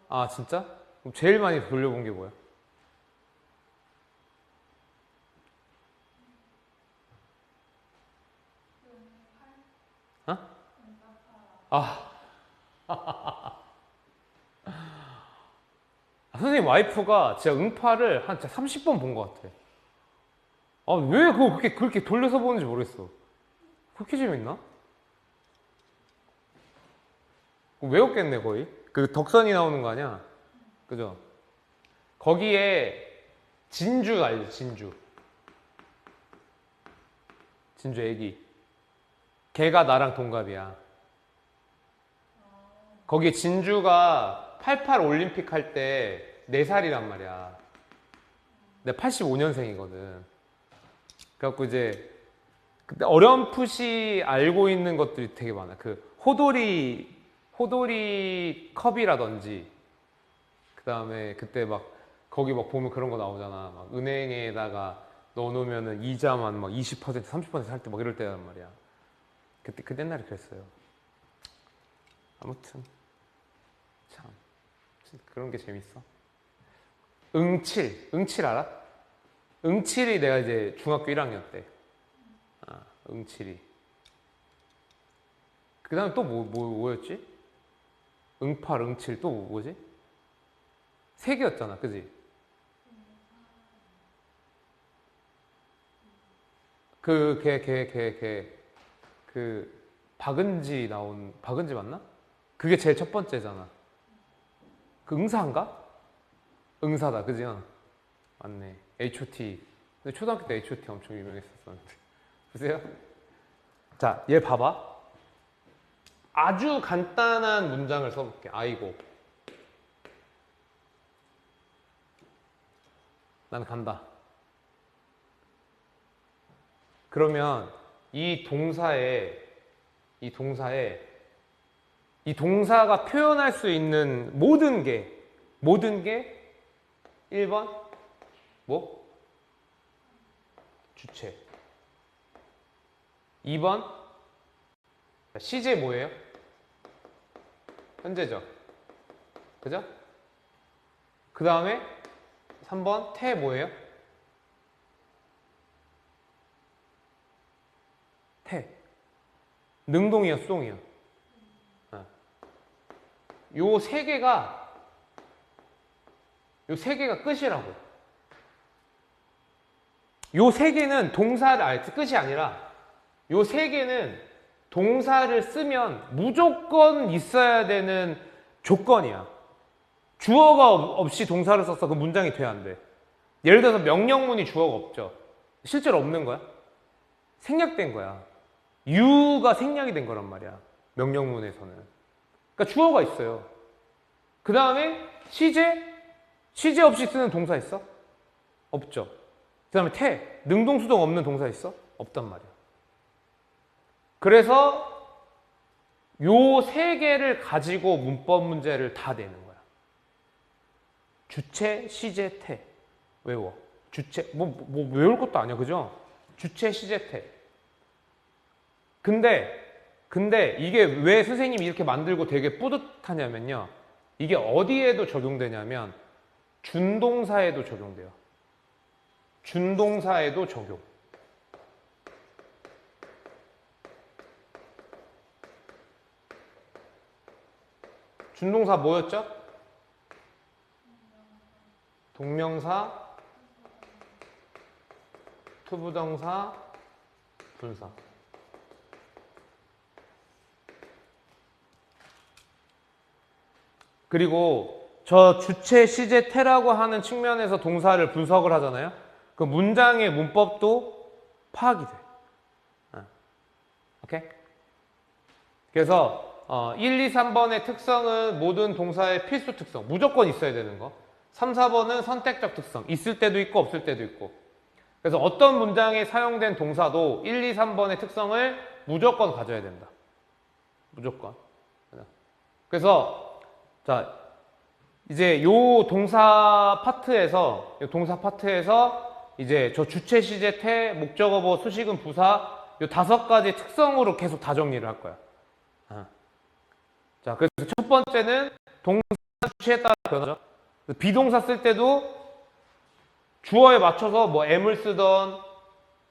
아 진짜? 그럼 제일 많이 돌려본 게 뭐야? 어? 선생님 와이프가 진짜 응파를 한 30번 본 것 같아. 왜 그거 그렇게 돌려서 보는지 모르겠어. 그렇게 재밌나? 외웠겠네, 거의. 그 덕선이 나오는 거 아니야? 그죠? 거기에 진주 알죠? 진주 애기. 걔가 나랑 동갑이야. 거기에 진주가 88 올림픽 할 때 4살이란 말이야. 내가 85년생이거든. 그래갖고 이제 그때 어렴풋이 알고 있는 것들이 되게 많아. 그 호돌이 컵이라든지, 그 다음에 그때 막 거기 막 보면 그런 거 나오잖아. 막 은행에다가 넣어놓으면은 이자만 막 20%, 30%살 때 막 이럴 때란 말이야. 그때 옛날에 그랬어요. 아무튼 참 그런 게 재밌어. 응칠 알아? 응칠이 내가 이제 중학교 1학년 때. 응칠이. 그 다음에 또 뭐였지? 응팔, 응칠 또 뭐지? 세 개였잖아, 그지? 박은지 박은지 맞나? 그게 제일 첫 번째잖아. 그 응사인가? 응사다, 그지? 맞네. H.O.T. 근데 초등학교 때 H.O.T. 엄청 유명했었는데. 보세요. 자, 얘 봐봐. 아주 간단한 문장을 써볼게. 아이고. 난 간다. 그러면 이 동사가 표현할 수 있는 모든 게 1번 뭐? 주체. 2번 시제 뭐예요? 현재죠. 그죠? 그 다음에 3번 태 뭐예요? 태. 능동이야, 수동이야? 요 세 개가 끝이라고. 요 세 개는 끝이 아니라 요 세 개는 동사를 쓰면 무조건 있어야 되는 조건이야. 주어가 없이 동사를 써서 그 문장이 돼야 안 돼. 예를 들어서 명령문이 주어가 없죠. 실제로 없는 거야. 생략된 거야. you가 생략이 된 거란 말이야. 명령문에서는. 그러니까 주어가 있어요. 그 다음에 시제 없이 쓰는 동사 있어? 없죠. 그 다음에 태, 능동수동 없는 동사 있어? 없단 말이야. 그래서 요 세 개를 가지고 문법 문제를 다 내는 거야. 주체, 시제, 태. 외워. 주체, 뭐 외울 것도 아니야. 그죠? 주체, 시제, 태. 근데 이게 왜 선생님이 이렇게 만들고 되게 뿌듯하냐면요. 이게 어디에도 적용되냐면 준동사에도 적용돼요. 준동사에도 적용. 준동사 뭐였죠? 동명사, 투부정사, 분사. 그리고 저 주체, 시제, 태라고 하는 측면에서 동사를 분석을 하잖아요. 그 문장의 문법도 파악이 돼. 오케이? 그래서 1, 2, 3번의 특성은 모든 동사의 필수 특성, 무조건 있어야 되는 거. 3, 4번은 선택적 특성, 있을 때도 있고 없을 때도 있고. 그래서 어떤 문장에 사용된 동사도 1, 2, 3번의 특성을 무조건 가져야 된다. 무조건. 그래서 자 이제 요 동사 파트에서 이제 저 주체, 시제, 태, 목적어보, 수식은, 부사 요 5가지 특성으로 계속 다 정리를 할 거야. 자, 그래서 첫 번째는 동사 주체에 따라 변하죠. 비동사 쓸 때도 주어에 맞춰서 뭐 am을 쓰던,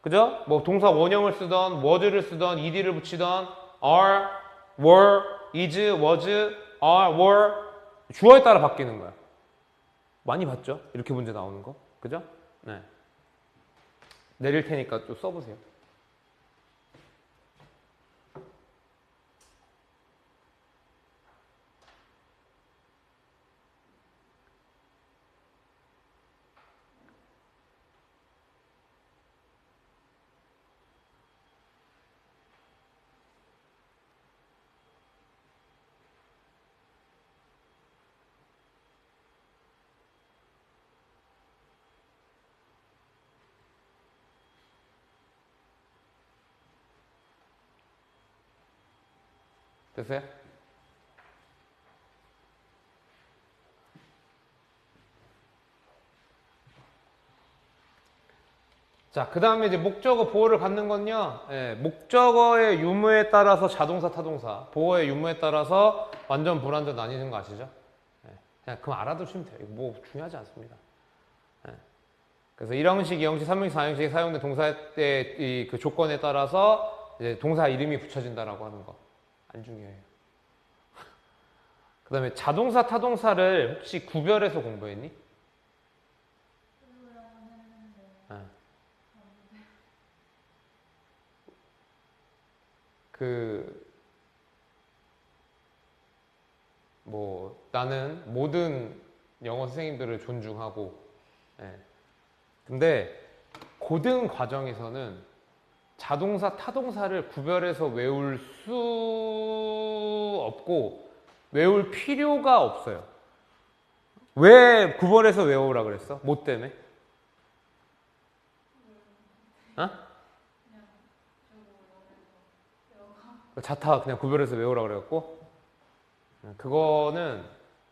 그죠? 뭐 동사 원형을 쓰던, was를 쓰던, ed를 붙이던, are, were, is, was, are, were 주어에 따라 바뀌는 거야. 많이 봤죠? 이렇게 문제 나오는 거, 그죠? 네. 내릴 테니까 좀 써보세요. 됐어요? 자, 그 다음에 이제 목적어 보어를 갖는 건요, 예, 목적어의 유무에 따라서 자동사, 타동사, 보어의 유무에 따라서 완전, 불완전 나뉘는 거 아시죠? 예, 그냥 그럼 알아두시면 돼요. 이거 뭐 중요하지 않습니다. 예. 그래서 1형식, 2형식, 3형식, 4형식에 사용된 동사 때 그 조건에 따라서 이제 동사 이름이 붙여진다라고 하는 거. 안 중요해요. 그 다음에 자동사, 타동사를 혹시 구별해서 공부했니? 나는 모든 영어 선생님들을 존중하고, 예. 근데 고등 과정에서는 자동사, 타동사를 구별해서 외울 수 없고 외울 필요가 없어요. 왜 구별해서 외우라 그랬어? 뭐 때문에? 어? 자타 그냥 구별해서 외우라 그래갖고 그거는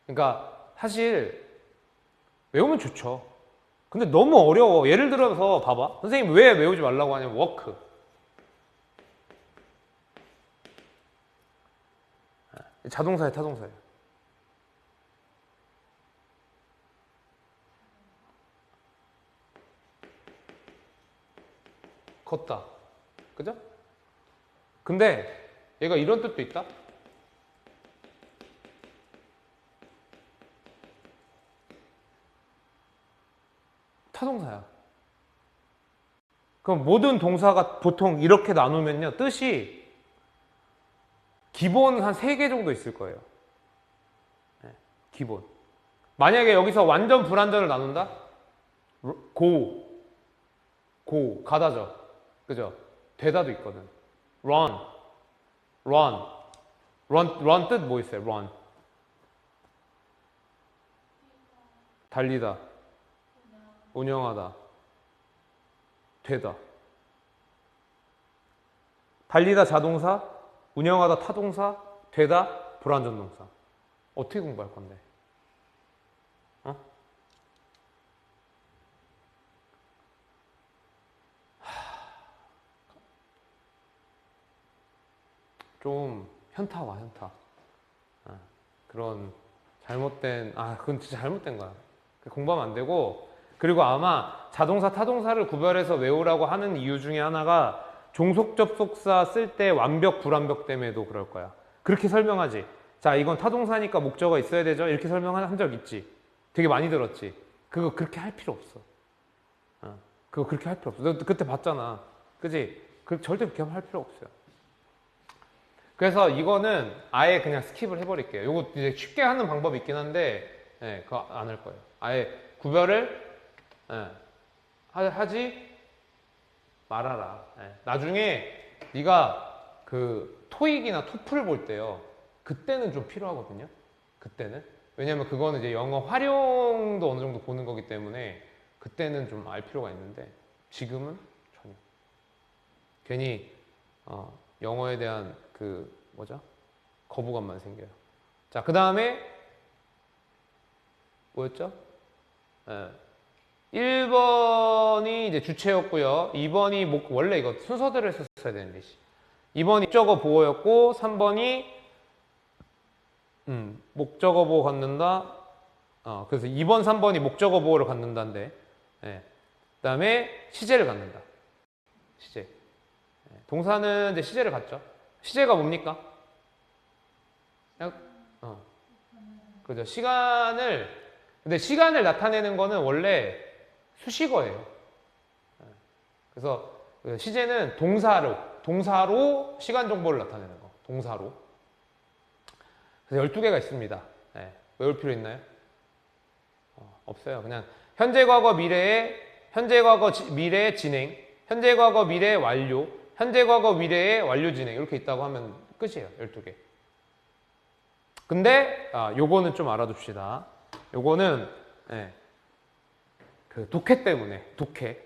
그러니까 사실 외우면 좋죠. 근데 너무 어려워. 예를 들어서 봐봐. 선생님 왜 외우지 말라고 하냐면 워크. 자동사에 타동사예요. 걷다. 그죠? 근데 얘가 이런 뜻도 있다. 타동사야. 그럼 모든 동사가 보통 이렇게 나누면요. 뜻이 기본 한 3개 정도 있을 거예요. 네, 기본. 만약에 여기서 완전 불완전을 나눈다? 가다죠. 그죠? 되다도 있거든. run 뜻 뭐 있어요? run. 달리다. 운영하다. 되다. 달리다 자동사, 운영하다 타동사, 되다 불완전 동사. 어떻게 공부할 건데? 어? 좀 현타와 현타. 그런 잘못된 그건 진짜 잘못된 거야. 공부하면 안 되고, 그리고 아마 자동사, 타동사를 구별해서 외우라고 하는 이유 중에 하나가 종속 접속사 쓸 때 완벽, 불완벽 때문에도 그럴 거야. 그렇게 설명하지. 자, 이건 타동사니까 목적어가 있어야 되죠? 이렇게 설명한 적 있지. 되게 많이 들었지. 그거 그렇게 할 필요 없어. 그거 그렇게 할 필요 없어. 너 그때 봤잖아. 그지? 절대 그렇게 할 필요 없어요. 그래서 이거는 아예 그냥 스킵을 해버릴게요. 이거 이제 쉽게 하는 방법이 있긴 한데, 그거 안 할 거예요. 아예 구별을 하지 말아라. 나중에 네가 그 토익이나 토플 볼 때요. 그때는 좀 필요하거든요. 그때는. 왜냐면 그거는 이제 영어 활용도 어느 정도 보는 거기 때문에 그때는 좀 알 필요가 있는데 지금은 전혀. 괜히 영어에 대한 거부감만 생겨요. 자, 그 다음에 뭐였죠? 1번이 이제 주체였고요. 2번이 원래 이거 순서대로 했었어야 되는데 2번이 목적어 보어였고 3번이 목적어 보어 갖는다. 그래서 2번, 3번이 목적어 보어를 갖는다인데 그 다음에 시제를 갖는다. 시제. 동사는 이제 시제를 갖죠. 시제가 뭡니까? 그죠. 근데 시간을 나타내는 거는 원래 수식어예요. 그래서 시제는 동사로 시간 정보를 나타내는 거. 동사로. 그래서 12개가 있습니다. 외울 필요 있나요? 없어요. 그냥 현재, 과거, 미래의 진행, 현재, 과거, 미래의 완료, 현재, 과거, 미래의 완료 진행 이렇게 있다고 하면 끝이에요. 12개. 근데 요거는 좀 알아둡시다. 요거는 그 독해 때문에 독해.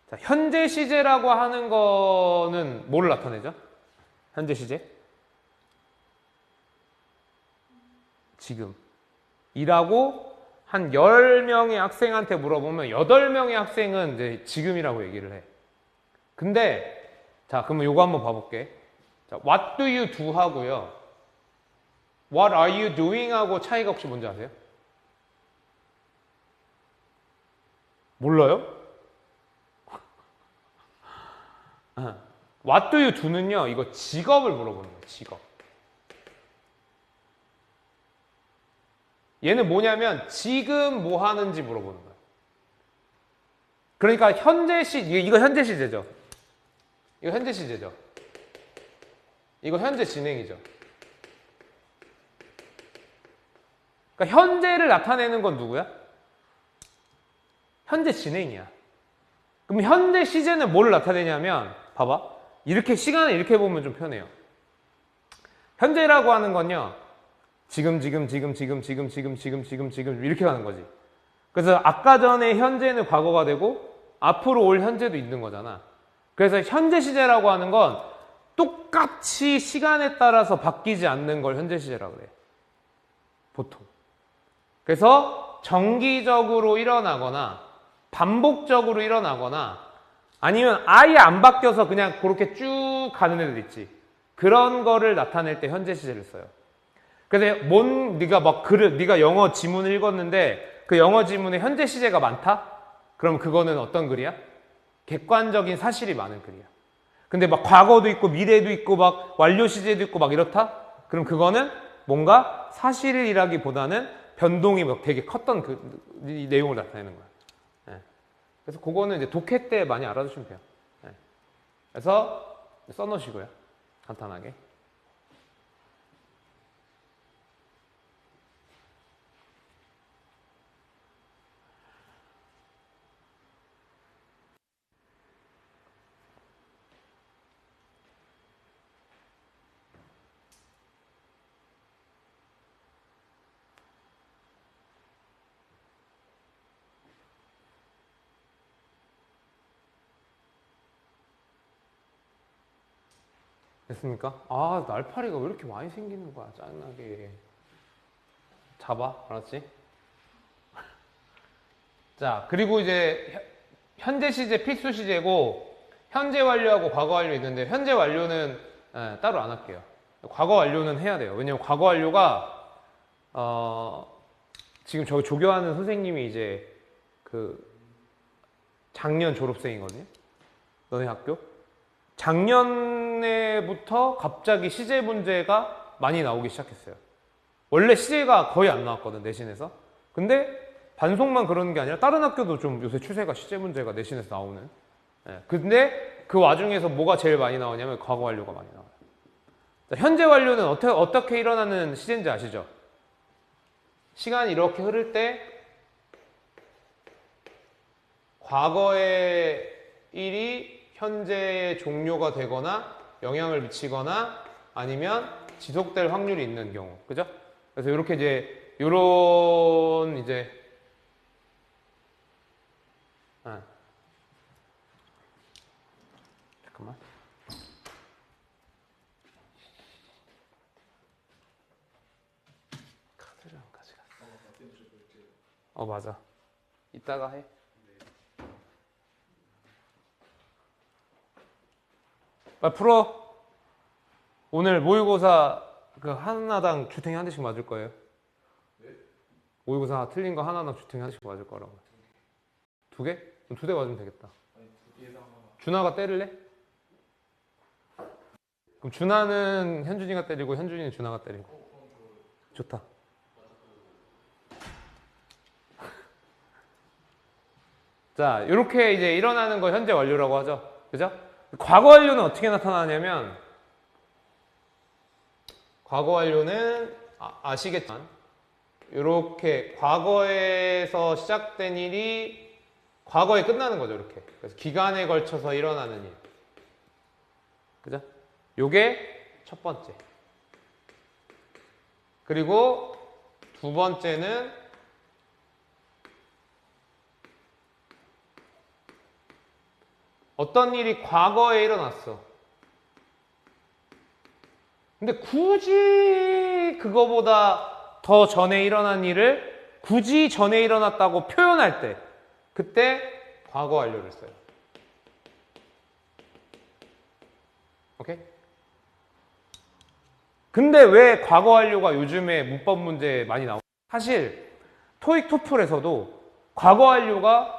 자, 현재 시제라고 하는 거는 뭐를 나타내죠? 현재 시제? 지금. 이라고 한 10명의 학생한테 물어보면 8명의 학생은 이제 지금이라고 얘기를 해. 근데 자, 그러면 요거 한번 봐볼게. 자, what do you do 하고요. what are you doing 하고 차이가 혹시 뭔지 아세요? 몰라요? what do you do는요, 이거 직업을 물어보는 거예요, 직업. 얘는 뭐냐면 지금 뭐 하는지 물어보는 거예요. 그러니까 현재 시, 이거 현재 시제죠. 이거 현재 시제죠. 이거 현재 진행이죠. 그러니까 현재를 나타내는 건 누구야? 현재 진행이야. 그럼 현재 시제는 뭘 나타내냐면 봐봐. 이렇게 시간을 이렇게 보면 좀 편해요. 현재라고 하는 건요. 지금 이렇게 가는 거지. 그래서 아까 전에 현재는 과거가 되고 앞으로 올 현재도 있는 거잖아. 그래서 현재 시제라고 하는 건 똑같이 시간에 따라서 바뀌지 않는 걸 현재 시제라고 그래. 보통. 그래서 정기적으로 일어나거나 반복적으로 일어나거나 아니면 아예 안 바뀌어서 그냥 그렇게 쭉 가는 애들 있지. 그런 거를 나타낼 때 현재 시제를 써요. 그래서 네가 영어 지문을 읽었는데 그 영어 지문에 현재 시제가 많다? 그럼 그거는 어떤 글이야? 객관적인 사실이 많은 글이야. 근데 막 과거도 있고 미래도 있고 막 완료 시제도 있고 막 이렇다? 그럼 그거는 뭔가 사실이라기보다는 변동이 막 되게 컸던 이 내용을 나타내는 거야. 네. 그래서 그거는 이제 독해 때 많이 알아두시면 돼요. 네. 그래서 써놓으시고요. 간단하게. 됐습니까? 아, 날파리가 왜 이렇게 많이 생기는 거야, 짜증나게. 잡아, 알았지? 자, 그리고 이제 현재 시제 필수 시제고 현재 완료하고 과거 완료 있는데 현재 완료는 따로 안 할게요. 과거 완료는 해야 돼요. 왜냐면 과거 완료가 지금 저기 조교하는 선생님이 이제 그 작년 졸업생이거든요. 너네 학교? 작년에부터 갑자기 시제 문제가 많이 나오기 시작했어요. 원래 시제가 거의 안 나왔거든, 내신에서. 근데 반송만 그러는 게 아니라 다른 학교도 좀 요새 추세가 시제 문제가 내신에서 나오는. 근데 그 와중에서 뭐가 제일 많이 나오냐면 과거 완료가 많이 나와요. 자, 현재 완료는 어떻게 일어나는 시제인지 아시죠? 시간이 이렇게 흐를 때 과거의 일이 현재의 종료가 되거나 영향을 미치거나 아니면 지속될 확률이 있는 경우. 그죠? 그래서 이렇게 이제 요런 이제 잠깐만. 카드를 안 가져갔어. 맞아. 이따가 해. 빨리 풀어. 오늘 모의고사 그 하나당 주탱이 한 대씩 맞을 거예요. 네? 모의고사 틀린 거 하나당 주탱이 한 대씩 맞을 거라고. 두 개? 그럼 두 대 맞으면 되겠다. 아니, 두 개에서 하나. 준하가 때릴래? 그럼 준하는 현준이가 때리고 현준이는 준하가 때리고. 좋다. 자, 이렇게 이제 일어나는 거 현재 완료라고 하죠. 그죠? 과거 완료는 어떻게 나타나냐면 과거 완료는 아시겠지만 이렇게 과거에서 시작된 일이 과거에 끝나는 거죠. 이렇게. 그래서 기간에 걸쳐서 일어나는 일. 그죠? 요게 첫 번째. 그리고 두 번째는 어떤 일이 과거에 일어났어. 근데 굳이 그거보다 더 전에 일어난 일을 굳이 전에 일어났다고 표현할 때 그때 과거 완료를 써요. 근데 왜 과거 완료가 요즘에 문법 문제에 많이 나오죠? 사실 토익 토플에서도 과거 완료가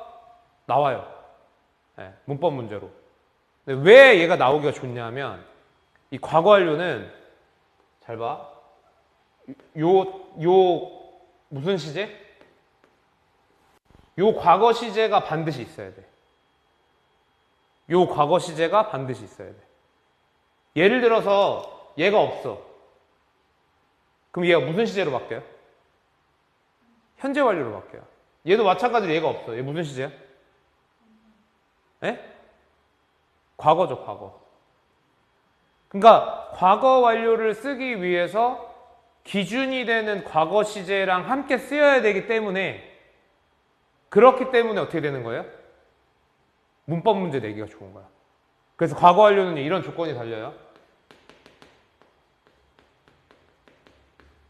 나와요. 네, 문법 문제로. 근데 왜 얘가 나오기가 좋냐면 이 과거 완료는 잘 봐. 무슨 시제? 요 과거 시제가 반드시 있어야 돼. 요 과거 시제가 반드시 있어야 돼. 예를 들어서 얘가 없어. 그럼 얘가 무슨 시제로 바뀌어요? 현재 완료로 바뀌어요. 얘도 마찬가지로 얘가 없어. 얘 무슨 시제야? 예? 과거죠, 과거. 그러니까 과거 완료를 쓰기 위해서 기준이 되는 과거 시제랑 함께 쓰여야 되기 때문에 그렇기 때문에 어떻게 되는 거예요? 문법 문제 내기가 좋은 거야. 그래서 과거 완료는 이런 조건이 달려요.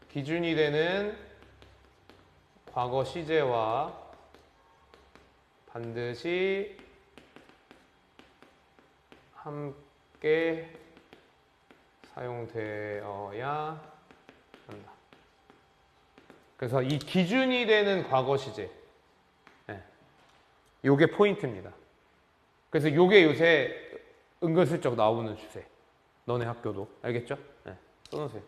기준이 되는 과거 시제와 반드시 함께 사용되어야 한다. 그래서 이 기준이 되는 과거 시제, 요게 포인트입니다. 그래서 요게 요새 은근슬쩍 나오는 추세. 너네 학교도 알겠죠? 네, 써놓으세요.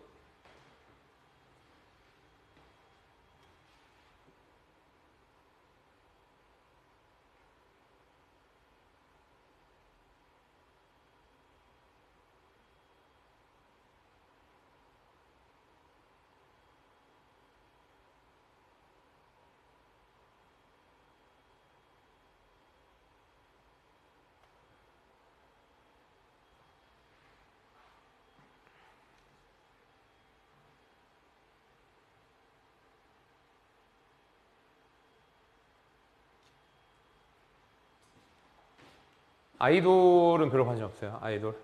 아이돌은 별로 관심 없어요. 아이돌.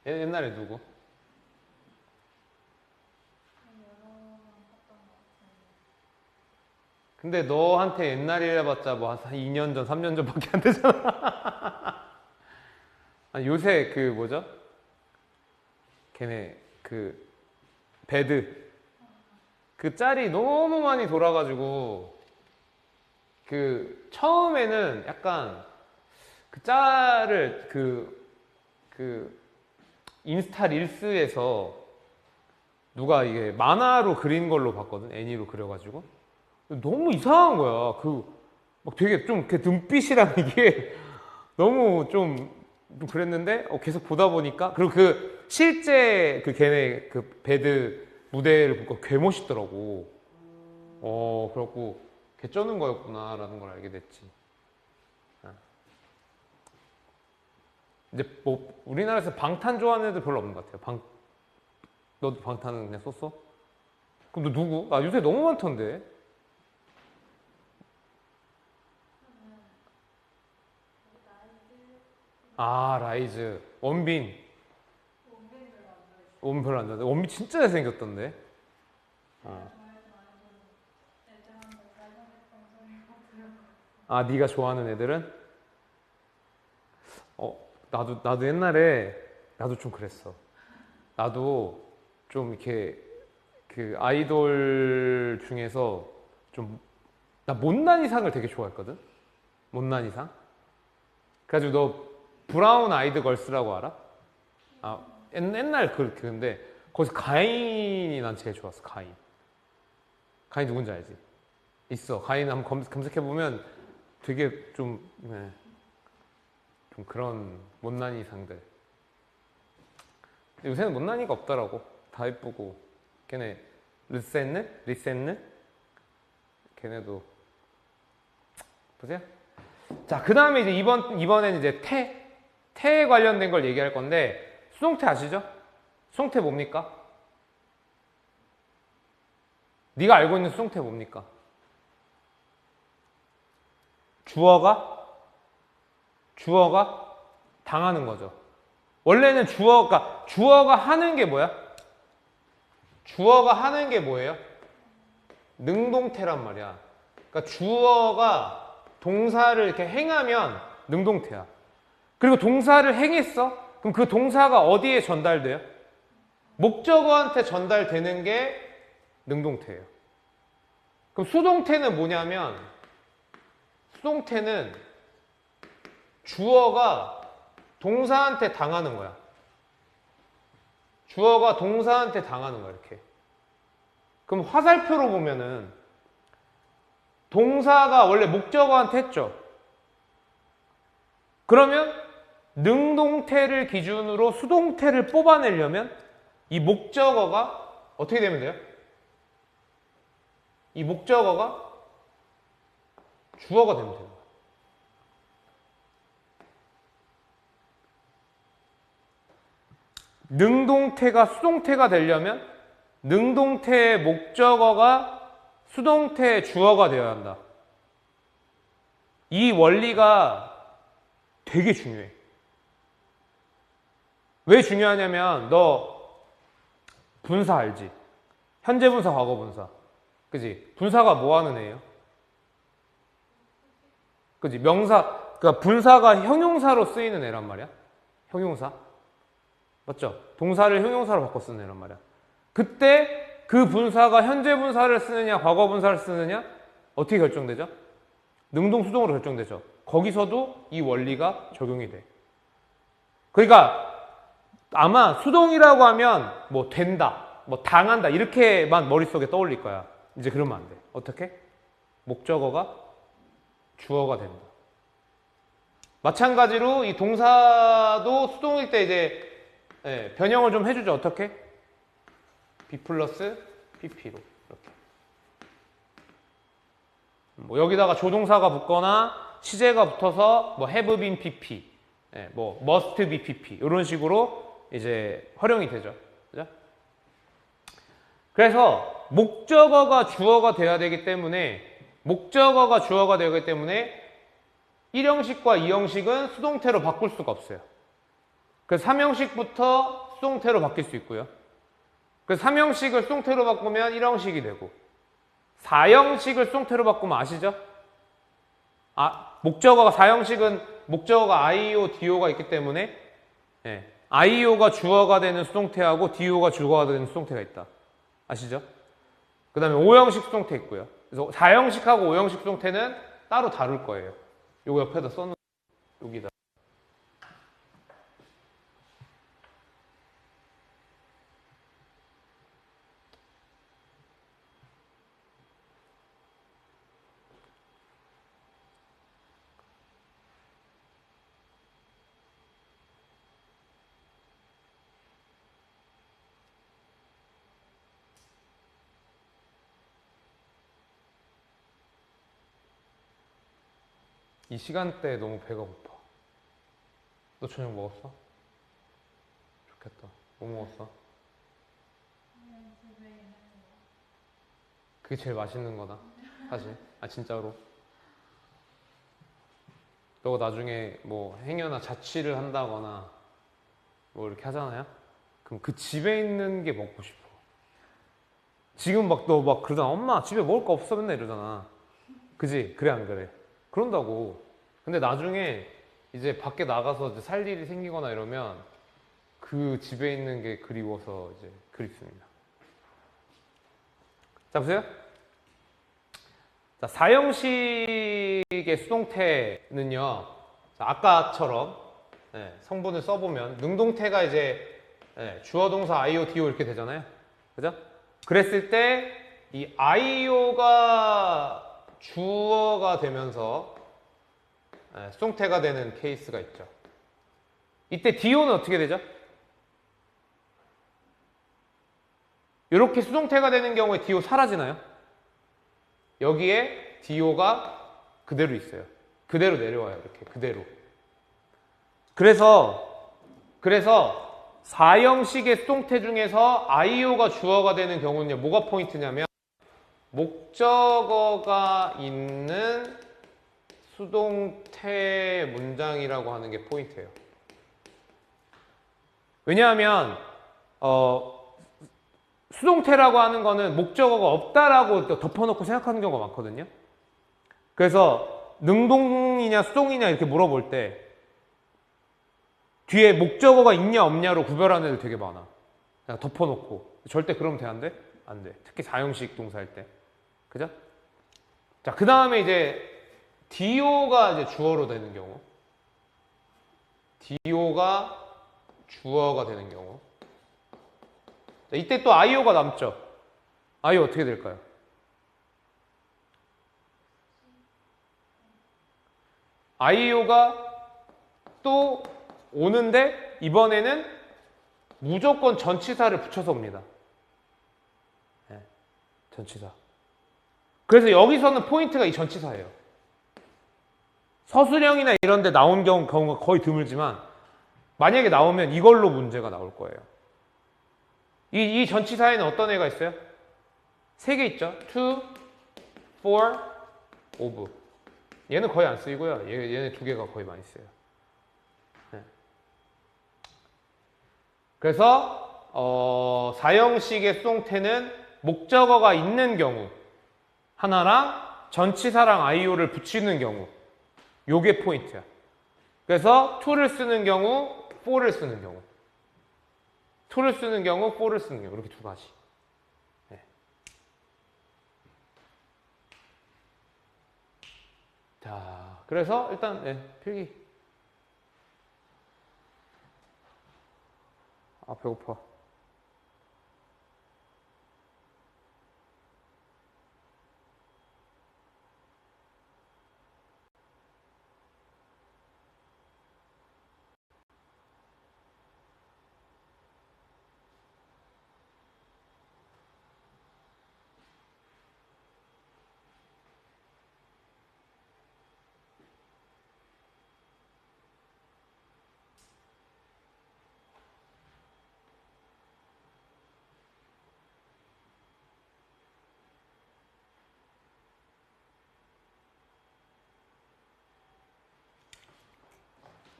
옛날에 누구? 근데 너한테 옛날이라 봤자 뭐 한 2년 전, 3년 전밖에 안 되잖아. 아니, 요새 그 뭐죠? 걔네 그 배드 그 짤이 너무 많이 돌아가지고 그 처음에는 약간 그 짤을 그 인스타 릴스에서 누가 이게 만화로 그린 걸로 봤거든. 애니로 그려가지고 너무 이상한 거야. 그 막 되게 좀 그 눈빛이랑 이게 너무 좀 그랬는데 계속 보다 보니까 그리고 그 실제 그 걔네 그 배드 무대를 보니까 개 멋있더라고. 그래갖고 개 쩌는 거였구나라는 걸 알게 됐지. 이제 뭐 우리나라에서 방탄 좋아하는 애들 별로 없는 것 같아요. 너도 방탄은 그냥 썼어? 그럼 너 누구? 아 요새 너무 많던데. 아 라이즈, 원빈. 원빈 별로 안 좋아하는데 원빈 진짜 잘생겼던데. 아 네가 좋아하는 애들은? 나도 옛날에 나도 좀 그랬어. 나도 좀 이렇게 그 아이돌 중에서 좀 나 못난 이상을 되게 좋아했거든. 못난 이상. 그래가지고 너 브라운 아이드 걸스라고 알아? 아 옛날 근데 거기서 가인이 난 제일 좋았어. 가인 누군지 알지? 있어. 가인 한번 검색해보면 되게 좀 그런 못난 이상들. 요새는 못난이가 없더라고. 다 예쁘고. 걔네 리센느? 걔네도 보세요. 자, 그 다음에 이제 이번엔 이제 태에 관련된 걸 얘기할 건데 수동태 아시죠? 수동태 뭡니까? 네가 알고 있는 수동태 뭡니까? 주어가 당하는 거죠. 원래는 주어가 하는 게 뭐야? 주어가 하는 게 뭐예요? 능동태란 말이야. 그러니까 주어가 동사를 이렇게 행하면 능동태야. 그리고 동사를 행했어? 그럼 그 동사가 어디에 전달돼요? 목적어한테 전달되는 게 능동태예요. 그럼 수동태는 뭐냐면 수동태는 주어가 동사한테 당하는 거야. 주어가 동사한테 당하는 거야, 이렇게. 그럼 화살표로 보면은 동사가 원래 목적어한테 했죠. 그러면 능동태를 기준으로 수동태를 뽑아내려면 이 목적어가 어떻게 되면 돼요? 이 목적어가 주어가 되면 돼요. 능동태가 수동태가 되려면 능동태의 목적어가 수동태의 주어가 되어야 한다. 이 원리가 되게 중요해. 왜 중요하냐면 너 분사 알지? 현재 분사, 과거 분사. 그지? 분사가 뭐 하는 애예요? 그지? 명사, 그러니까 분사가 형용사로 쓰이는 애란 말이야. 형용사. 맞죠? 동사를 형용사로 바꿔 쓰는 애란 말이야. 그때 그 분사가 현재 분사를 쓰느냐, 과거 분사를 쓰느냐, 어떻게 결정되죠? 능동, 수동으로 결정되죠. 거기서도 이 원리가 적용이 돼. 그러니까 아마 수동이라고 하면 뭐 된다, 뭐 당한다 이렇게만 머릿속에 떠올릴 거야. 이제 그러면 안 돼. 어떻게? 목적어가 주어가 된다. 마찬가지로 이 동사도 수동일 때 이제 변형을 좀 해주죠. 어떻게? B 플러스 PP로 이렇게. 뭐 여기다가 조동사가 붙거나 시제가 붙어서 뭐 have been PP, 뭐 must be PP 이런 식으로 이제 활용이 되죠. 그죠? 그래서 목적어가 주어가 돼야 되기 때문에 1형식과 2형식은 수동태로 바꿀 수가 없어요. 그래서 3형식부터 수동태로 바뀔 수 있고요. 그래서 3형식을 수동태로 바꾸면 1형식이 되고 4형식을 수동태로 바꾸면 아시죠? 목적어가 4형식은 목적어가 IO, DO가 있기 때문에 IO가 주어가 되는 수동태하고 DO가 주어가 되는 수동태가 있다. 아시죠? 그 다음에 5형식 수동태 있고요. 그래서 4형식하고 5형식 수동태는 따로 다룰 거예요. 요거 옆에다 써놓은 여기다. 이 시간대에 너무 배가 고파. 너 저녁 먹었어? 좋겠다. 뭐 먹었어? 그게 제일 맛있는 거다. 사실. 진짜로. 너가 나중에 뭐 행여나 자취를 한다거나 뭐 이렇게 하잖아요? 그럼 그 집에 있는 게 먹고 싶어. 지금 막 너 막 그러잖아. 엄마 집에 먹을 거 없어 맨날 이러잖아. 그지? 그래 안 그래? 그런다고. 근데 나중에 이제 밖에 나가서 이제 살 일이 생기거나 이러면 그 집에 있는 게 그리워서 이제 그립습니다. 자, 보세요. 자, 4형식의 수동태는요. 자, 아까처럼 성분을 써보면 능동태가 이제 주어, 동사, IO, DO 이렇게 되잖아요. 그죠? 그랬을 때 이 IO가 주어가 되면서 수동태가 되는 케이스가 있죠. 이때 DO는 어떻게 되죠? 이렇게 수동태가 되는 경우에 DO 사라지나요? 여기에 DO가 그대로 있어요. 그대로 내려와요. 이렇게 그대로. 그래서 4형식의 수동태 중에서 IO가 주어가 되는 경우는요. 뭐가 포인트냐면 목적어가 있는 수동태 문장이라고 하는 게 포인트예요. 왜냐하면 수동태라고 하는 거는 목적어가 없다라고 덮어놓고 생각하는 경우가 많거든요. 그래서 능동이냐 수동이냐 이렇게 물어볼 때 뒤에 목적어가 있냐 없냐로 구별하는 애들 되게 많아. 그냥 덮어놓고. 절대 그러면 돼, 안 돼? 안 돼. 특히 4형식 동사일 때. 그죠? 자, 그 다음에 이제 DO가 이제 주어로 되는 경우. DO가 주어가 되는 경우. 자, 이때 또 IO가 남죠. IO 어떻게 될까요? IO가 또 오는데 이번에는 무조건 전치사를 붙여서 옵니다. 네, 전치사. 그래서 여기서는 포인트가 이 전치사예요. 서술형이나 이런 데 나온 경우가 거의 드물지만 만약에 나오면 이걸로 문제가 나올 거예요. 이 전치사에는 어떤 애가 있어요? 3개 있죠. to, for, of. 얘는 거의 안 쓰이고요. 얘네 2개가 거의 많이 쓰여요. 네. 그래서 4형식의 수동태는 목적어가 있는 경우 하나랑 전치사랑 IO를 붙이는 경우 요게 포인트야. 그래서 to를 쓰는 경우, for를 쓰는 경우. to를 쓰는 경우, for를 쓰는 경우. 이렇게 2가지. 네. 자, 그래서 일단 네, 필기. 아, 배고파.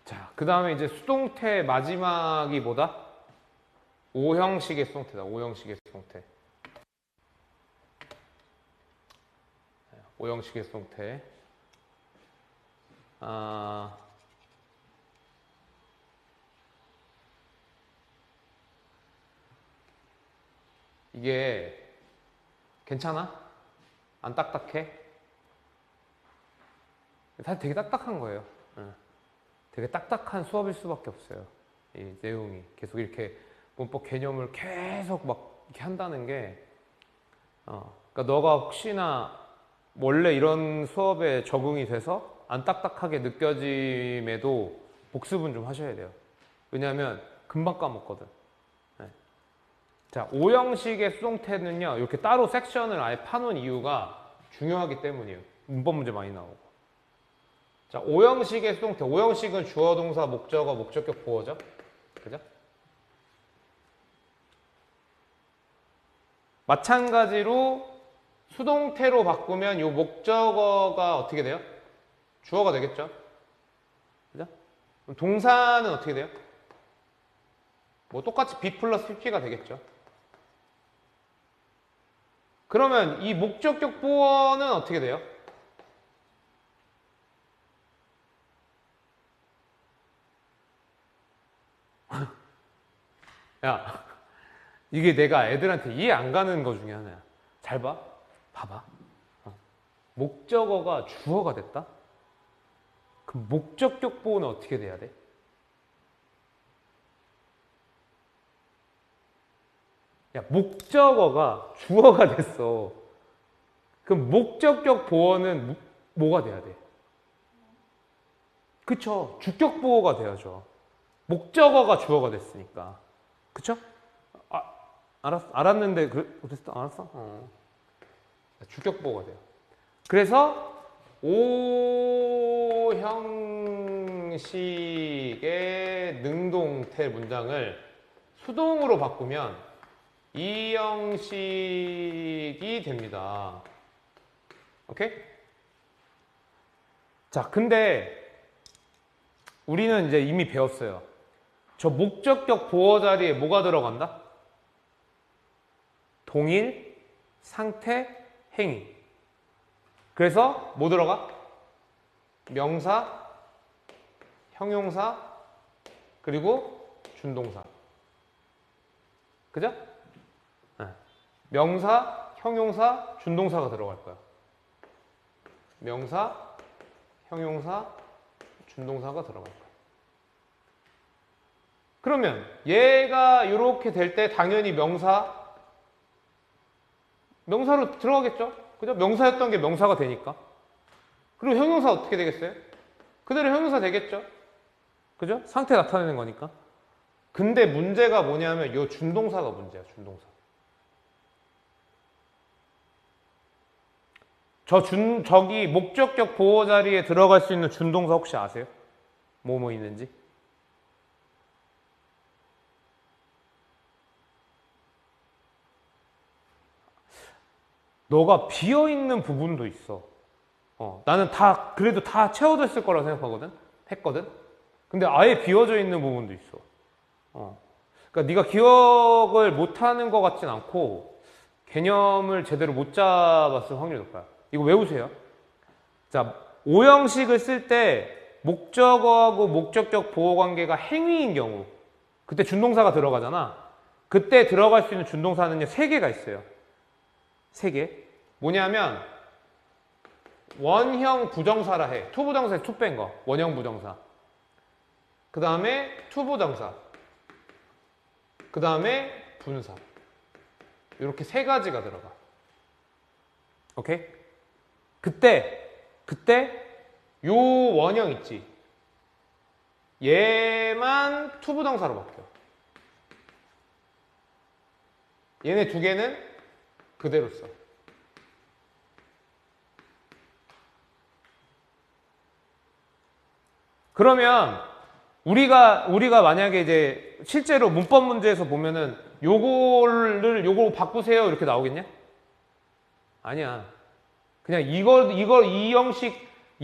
자, 그 다음에 이제 수동태 마지막이 뭐다? 5형식의 수동태다. 5형식의 수동태. 5형식의 수동태. 이게 괜찮아? 안 딱딱해? 사실 되게 딱딱한 거예요. 되게 딱딱한 수업일 수밖에 없어요. 이 내용이 계속 이렇게 문법 개념을 계속 막 이렇게 한다는 게, 그러니까 너가 혹시나 원래 이런 수업에 적응이 돼서 안 딱딱하게 느껴짐에도 복습은 좀 하셔야 돼요. 왜냐하면 금방 까먹거든. 네. 자, 5형식의 수동태는요, 이렇게 따로 섹션을 아예 파놓은 이유가 중요하기 때문이에요. 문법 문제 많이 나오고. 자, 5형식의 수동태. 5형식은 주어, 동사, 목적어, 목적격, 보어죠. 그죠? 마찬가지로 수동태로 바꾸면 이 목적어가 어떻게 돼요? 주어가 되겠죠? 그죠? 그럼 동사는 어떻게 돼요? 뭐 똑같이 be 플러스 pp가 되겠죠? 그러면 이 목적격 보어는 어떻게 돼요? 야, 이게 내가 애들한테 이해 안 가는 거 중에 하나야. 잘 봐. 봐봐. 목적어가 주어가 됐다? 그럼 목적격 보호는 어떻게 돼야 돼? 야, 목적어가 주어가 됐어. 그럼 목적격 보어는 뭐가 돼야 돼? 그쵸? 주격 보호가 돼야죠. 목적어가 주어가 됐으니까. 그쵸? 알았는데, 그랬어? 알았어? 주격 보호가 돼요. 그래서, 5형식의 능동태 문장을 수동으로 바꾸면 2형식이 됩니다. 오케이? 자, 근데 우리는 이제 이미 배웠어요. 저 목적격 보어 자리에 뭐가 들어간다? 동일, 상태, 행위. 그래서 뭐 들어가? 명사, 형용사, 그리고 준동사. 그죠? 네. 명사, 형용사, 준동사가 들어갈 거야. 명사, 형용사, 준동사가 들어갈 거야. 그러면 얘가 이렇게 될 때 당연히 명사로 들어가겠죠? 그죠? 명사였던 게 명사가 되니까. 그리고 형용사 어떻게 되겠어요? 그대로 형용사 되겠죠? 그죠? 상태 나타내는 거니까. 근데 문제가 뭐냐면 이 준동사가 문제야, 준동사. 저기 목적격 보호 자리에 들어갈 수 있는 준동사 혹시 아세요? 뭐 있는지? 너가 비어있는 부분도 있어. 나는 그래도 다 채워져 있을 거라고 했거든? 근데 아예 비어져 있는 부분도 있어. 그러니까 네가 기억을 못하는 것 같진 않고 개념을 제대로 못 잡았을 확률이 높아요. 이거 외우세요. 자, 오형식을 쓸 때 목적어하고 목적격 보호관계가 행위인 경우 그때 준동사가 들어가잖아. 그때 들어갈 수 있는 준동사는요 3개가 있어요. 3개. 뭐냐면 원형 부정사라 해. 투부정사에 투 뺀 거. 원형 부정사. 그 다음에 투부정사. 그 다음에 분사. 이렇게 3가지가 들어가. 오케이? 그때 요 원형 있지. 얘만 투부정사로 바뀌어. 얘네 2개는 그대로 써. 그러면 우리가 만약에 이제 실제로 문법 문제에서 보면은 요거 바꾸세요 이렇게 나오겠냐? 아니야. 그냥 이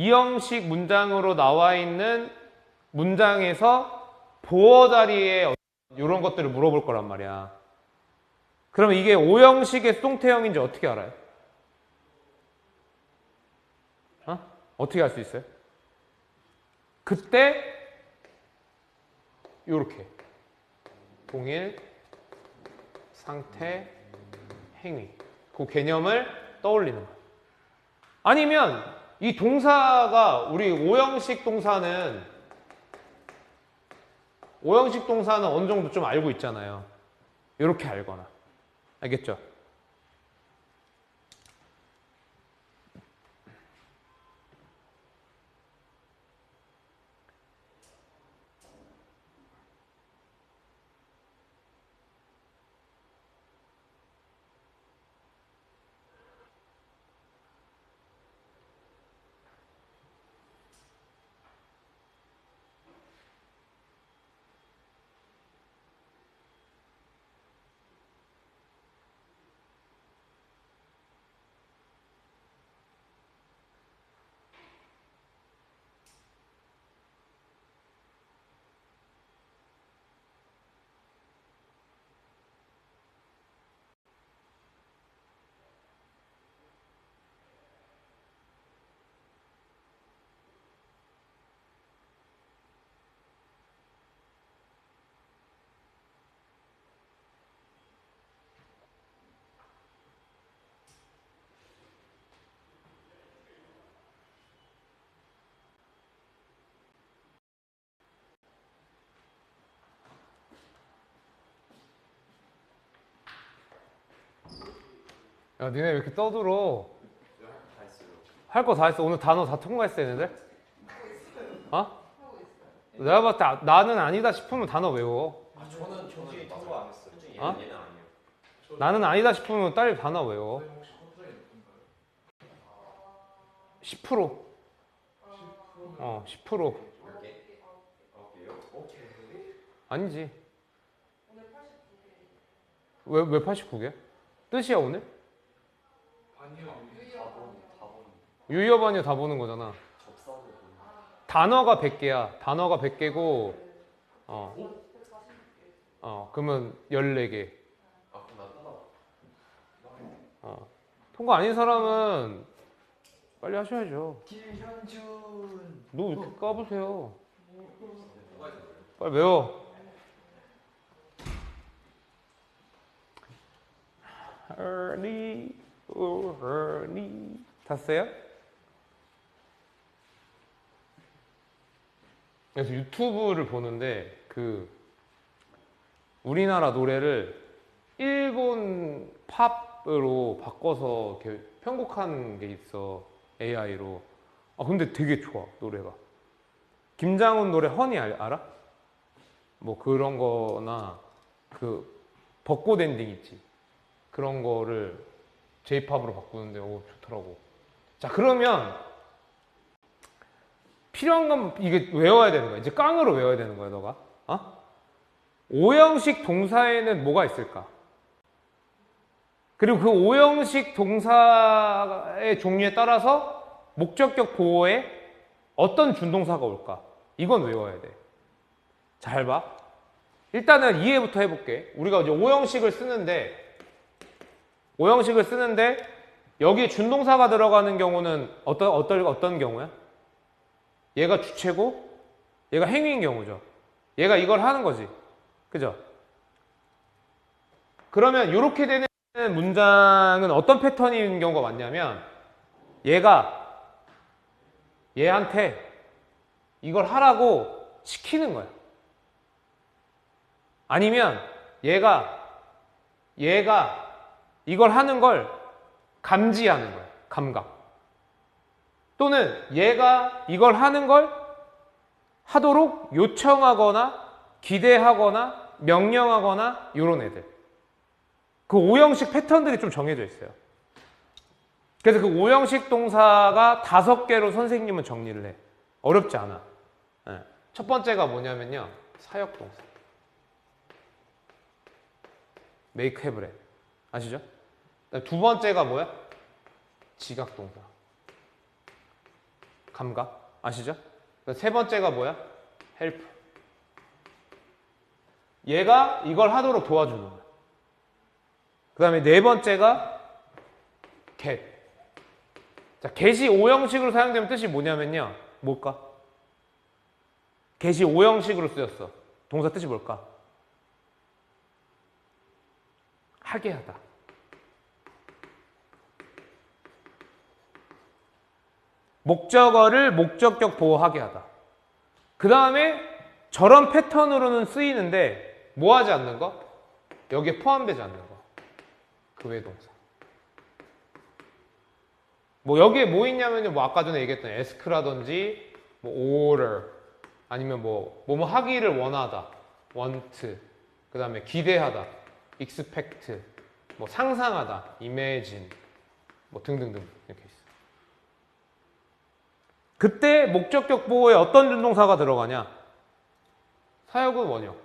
형식 문장으로 나와 있는 문장에서 보어 자리에 이런 것들을 물어볼 거란 말이야. 그러면 이게 오형식의 수동태형인지 어떻게 알아요? 어떻게 알 수 있어요? 그때 요렇게 동일, 상태, 행위 그 개념을 떠올리는 거야. 아니면 이 동사가 우리 오형식 동사는 어느 정도 좀 알고 있잖아요. 이렇게 알거나. 알겠죠? 야, 니네 왜 이렇게 떠들어? 할 거 다 했어. 오늘 단어 다 통과했어, 얘네들? 내가 봤을 때 나는 아니다 싶으면 단어 외워. 저는 통과 안 했어요. 얘는 아니에요. 나는 아니다 싶으면 딸 단어 외워. 10%. 10%. 아니지. 왜 89개? 뜻이야, 오늘? 유의어 반이어 다 보는 거잖아. 단어가 100개야. 단어가 100개고, 그러면 14개. 통과 아닌 사람은 빨리 하셔야죠. 김현준. 너 왜 이렇게 까부세요? 빨리 외워. early, early. 탔어요? 그래서 유튜브를 보는데 그 우리나라 노래를 일본 팝으로 바꿔서 이렇게 편곡한 게 있어. AI로. 아 근데 되게 좋아 노래가. 김장훈 노래 허니 알아? 뭐 그런 거나 그 벚꽃 엔딩 있지. 그런 거를 J-팝으로 바꾸는데 오 좋더라고. 자 그러면 필요한 건 이게 외워야 되는 거야. 이제 깡으로 외워야 되는 거야 너가. 어? 오형식 동사에는 뭐가 있을까? 그리고 그 오형식 동사의 종류에 따라서 목적격 보호에 어떤 준동사가 올까? 이건 외워야 돼. 잘 봐. 일단은 이해부터 해볼게. 우리가 이제 오형식을 쓰는데 여기에 준동사가 들어가는 경우는 어떤 경우야? 얘가 주체고 얘가 행위인 경우죠. 얘가 이걸 하는 거지. 그죠? 그러면 이렇게 되는 문장은 어떤 패턴인 경우가 많냐면 얘가 얘한테 이걸 하라고 시키는 거야. 아니면 얘가 이걸 하는 걸 감지하는 거야. 감각. 또는 얘가 이걸 하는 걸 하도록 요청하거나 기대하거나 명령하거나 이런 애들. 그 오형식 패턴들이 좀 정해져 있어요. 그래서 그 오형식 동사가 5개로 선생님은 정리를 해. 어렵지 않아. 네. 첫 번째가 뭐냐면요. 사역 동사. make, have, have. 아시죠? 두 번째가 뭐야? 지각 동사. 감각. 아시죠? 세 번째가 뭐야? help. 얘가 이걸 하도록 도와주는 거야. 그 다음에 네 번째가 get. 자, get이 오형식으로 사용되면 뜻이 뭐냐면요. 뭘까? get이 오형식으로 쓰였어. 동사 뜻이 뭘까? 하게 하다. 목적어를 목적격 보호하게 하다. 그 다음에 저런 패턴으로는 쓰이는데 뭐 하지 않는 거? 여기에 포함되지 않는 거. 그 외 동사. 뭐 여기에 뭐 있냐면요. 뭐 아까 전에 얘기했던 ask라든지 뭐 order 아니면 뭐 하기를 원하다. want. 그 다음에 기대하다. expect. 뭐 상상하다. imagine. 뭐 등등등 이렇게 있어. 그때 목적격 보호에 어떤 준동사가 들어가냐? 사역은 원형.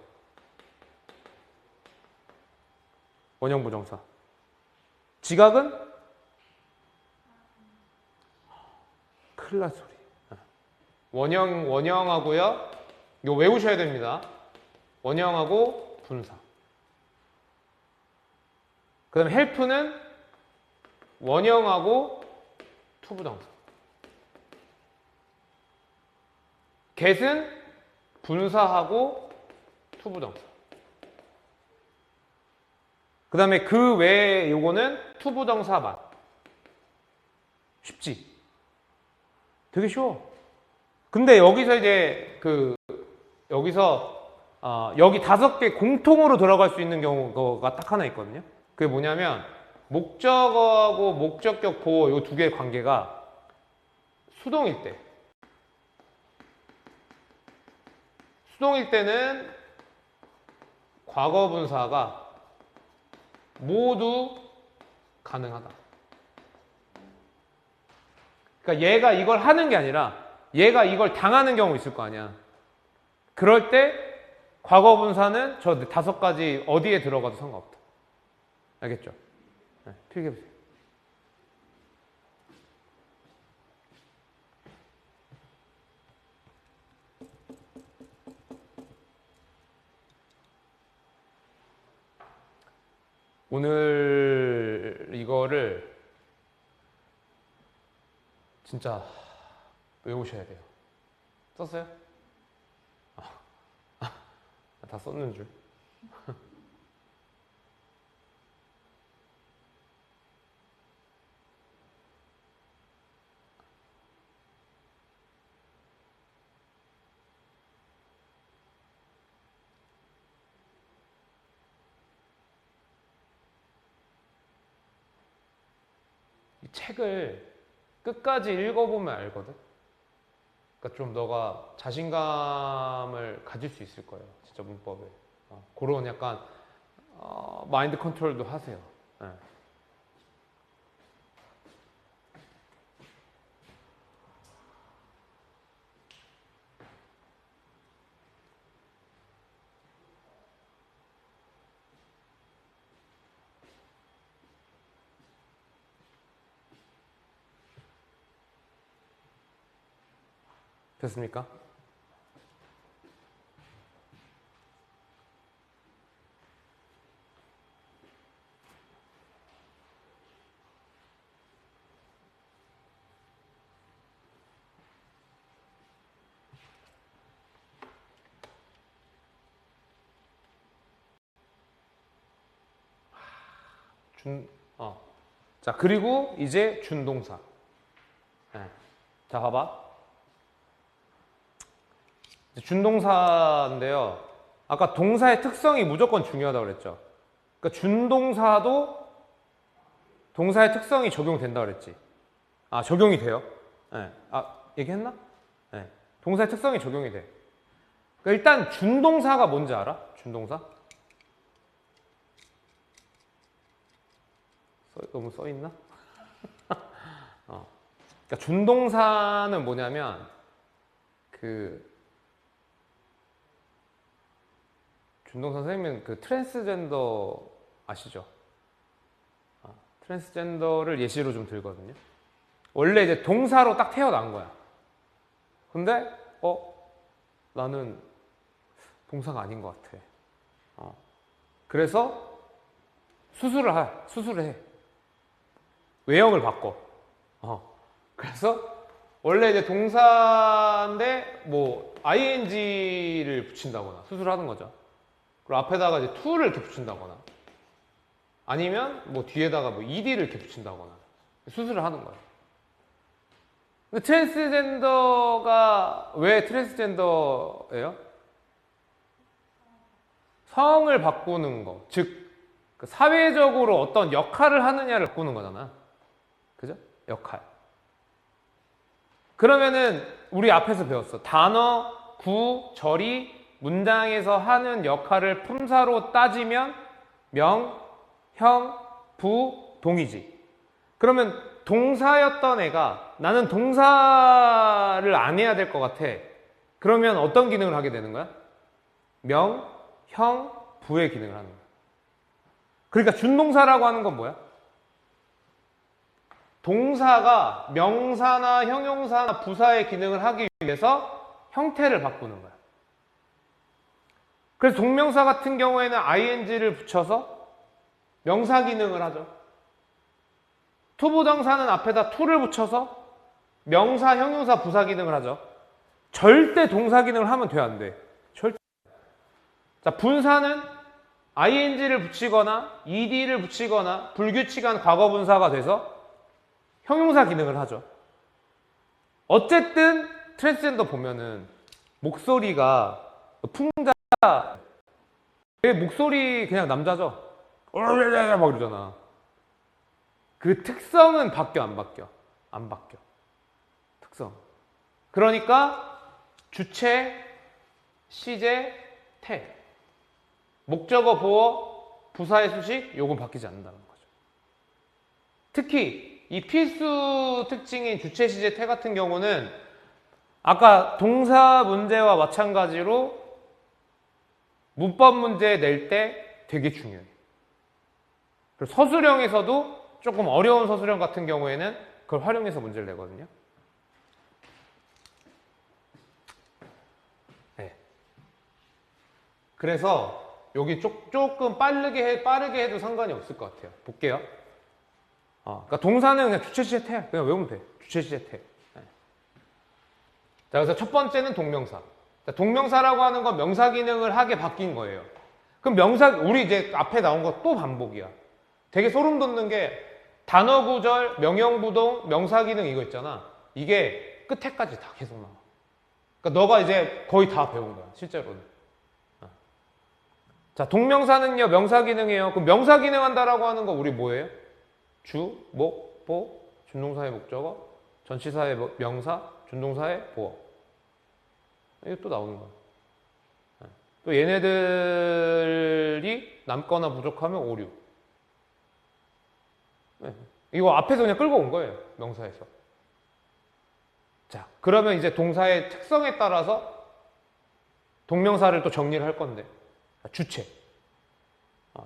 원형 부정사. 지각은 큰일 날 소리. 원형하고요. 이거 외우셔야 됩니다. 원형하고 분사. 그 다음에 help는 원형하고 투부정사. get은 분사하고 투부정사. 그 다음에 그 외에 요거는 투부정사만. 쉽지? 되게 쉬워. 근데 여기서 이제 여기 5개 공통으로 들어갈 수 있는 경우가 딱 하나 있거든요. 그게 뭐냐면 목적어하고 목적격 보호 요 2개의 관계가 수동일 때. 수동일 때는 과거 분사가 모두 가능하다. 그러니까 얘가 이걸 하는 게 아니라 얘가 이걸 당하는 경우 있을 거 아니야. 그럴 때 과거 분사는 저 5가지 어디에 들어가도 상관없다. 알겠죠? 네, 필기해보세요. 오늘 이거를 진짜 외우셔야 돼요. 썼어요? 다 썼는 줄. 이 책을 끝까지 읽어보면 알거든. 그러니까 좀 너가 자신감을 가질 수 있을 거예요. 진짜 문법에. 그런 약간 마인드 컨트롤도 하세요. 네. 됐습니까? 자, 그리고 이제 준동사. 네. 자, 봐봐. 준동사인데요. 아까 동사의 특성이 무조건 중요하다고 그랬죠. 그러니까 준동사도 동사의 특성이 적용된다 그랬지. 적용이 돼요. 네. 얘기했나? 네. 동사의 특성이 적용이 돼. 그러니까 일단 준동사가 뭔지 알아? 준동사? 너무 써있나? 그러니까 준동사는 뭐냐면 준동사 선생님은 트랜스젠더 아시죠? 트랜스젠더를 예시로 좀 들거든요. 원래 이제 동사로 딱 태어난 거야. 근데 나는 동사가 아닌 것 같아. 그래서 수술을 해. 외형을 바꿔. 그래서 원래 이제 동사인데 뭐 ing를 붙인다거나 수술하는 거죠. 그리고 앞에다가 이제 to를 이렇게 붙인다거나 아니면 뭐 뒤에다가 뭐 ed를 이렇게 붙인다거나 수술을 하는 거예요. 근데 트랜스젠더가 왜 트랜스젠더예요? 성을 바꾸는 거, 즉 사회적으로 어떤 역할을 하느냐를 바꾸는 거잖아. 그죠? 역할. 그러면은 우리 앞에서 배웠어. 단어, 구, 절이 문장에서 하는 역할을 품사로 따지면 명, 형, 부, 동이지. 그러면 동사였던 애가 나는 동사를 안 해야 될 것 같아. 그러면 어떤 기능을 하게 되는 거야? 명, 형, 부의 기능을 하는 거야. 그러니까 준동사라고 하는 건 뭐야? 동사가 명사나 형용사나 부사의 기능을 하기 위해서 형태를 바꾸는 거야. 그래서 동명사 같은 경우에는 ing를 붙여서 명사 기능을 하죠. 투부정사는 앞에다 to를 붙여서 명사, 형용사, 부사 기능을 하죠. 절대 동사 기능을 하면 돼, 안 돼? 절대. 자, 분사는 ing를 붙이거나 ed를 붙이거나 불규칙한 과거 분사가 돼서 형용사 기능을 하죠. 어쨌든 트랜스젠더 보면은 목소리가 풍자, 왜 목소리 그냥 남자죠? 막 이러잖아. 그 특성은 바뀌어, 안 바뀌어? 안 바뀌어. 특성. 그러니까 주체, 시제, 태. 목적어, 보어, 부사의 수식, 요건 바뀌지 않는다는 거죠. 특히 이 필수 특징인 주체, 시제, 태 같은 경우는 아까 동사 문제와 마찬가지로 문법 문제 낼 때 되게 중요해요. 그리고 서술형에서도 조금 어려운 서술형 같은 경우에는 그걸 활용해서 문제를 내거든요. 네. 그래서 여기 조금 빠르게 해도 상관이 없을 것 같아요. 볼게요. 그러니까 동사는 그냥 주체, 시제, 태. 그냥 외우면 돼. 주체, 시제, 태. 네. 자, 그래서 첫 번째는 동명사. 동명사라고 하는 건 명사 기능을 하게 바뀐 거예요. 그럼 우리 이제 앞에 나온 거 또 반복이야. 되게 소름 돋는 게 단어 구절, 명령부동, 명사 기능 이거 있잖아. 이게 끝에까지 다 계속 나와. 그러니까 너가 이제 거의 다 배운 거야, 실제로는. 자, 동명사는요, 명사 기능이에요. 그럼 명사 기능 한다라고 하는 거 우리 뭐예요? 주, 목, 보, 준동사의 목적어, 전치사의 명사, 준동사의 보어. 이게 또 나오는 거야. 또 얘네들이 남거나 부족하면 오류. 이거 앞에서 그냥 끌고 온 거예요, 명사에서. 자, 그러면 이제 동사의 특성에 따라서 동명사를 또 정리를 할 건데. 주체.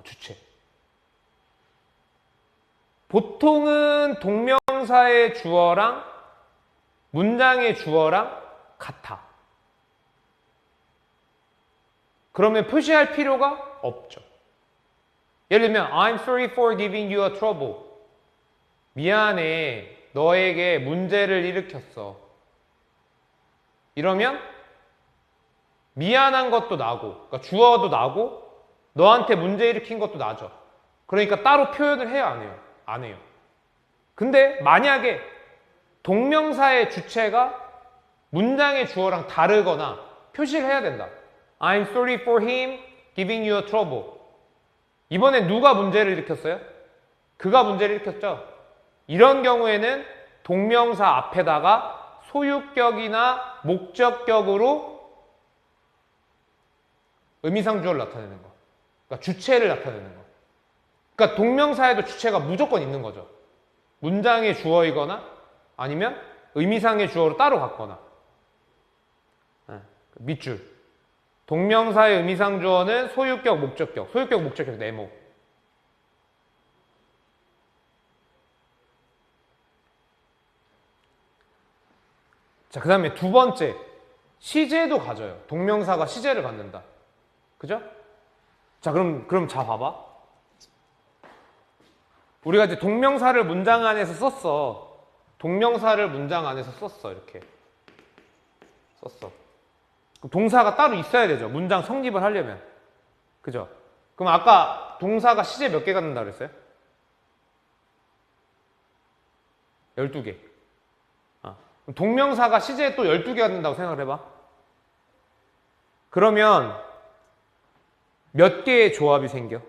주체. 보통은 동명사의 주어랑 문장의 주어랑 같아. 그러면 표시할 필요가 없죠. 예를 들면 I'm sorry for giving you a trouble. 미안해. 너에게 문제를 일으켰어. 이러면 미안한 것도 나고, 그러니까 주어도 나고, 너한테 문제 일으킨 것도 나죠. 그러니까 따로 표현을 해요, 안 해요? 안 해요. 근데 만약에 동명사의 주체가 문장의 주어랑 다르거나 표시를 해야 된다. I'm sorry for him giving you a trouble. 이번엔 누가 문제를 일으켰어요? 그가 문제를 일으켰죠. 이런 경우에는 동명사 앞에다가 소유격이나 목적격으로 의미상주어를 나타내는 거. 그러니까 주체를 나타내는 거. 그러니까 동명사에도 주체가 무조건 있는 거죠. 문장의 주어이거나 아니면 의미상의 주어로 따로 갔거나. 밑줄. 동명사의 의미상 주어는 소유격, 목적격. 소유격, 목적격, 네모. 자, 그 다음에 두 번째. 시제도 가져요. 동명사가 시제를 갖는다. 그죠? 자, 그럼 자, 봐봐. 우리가 이제 동명사를 문장 안에서 썼어. 동명사를 문장 안에서 썼어. 이렇게. 썼어. 동사가 따로 있어야 되죠. 문장 성립을 하려면. 그죠? 그럼 아까 동사가 시제 몇 개 갖는다 그랬어요? 12개. 동명사가 시제에 또 12개 갖는다고 생각을 해봐. 그러면 몇 개의 조합이 생겨?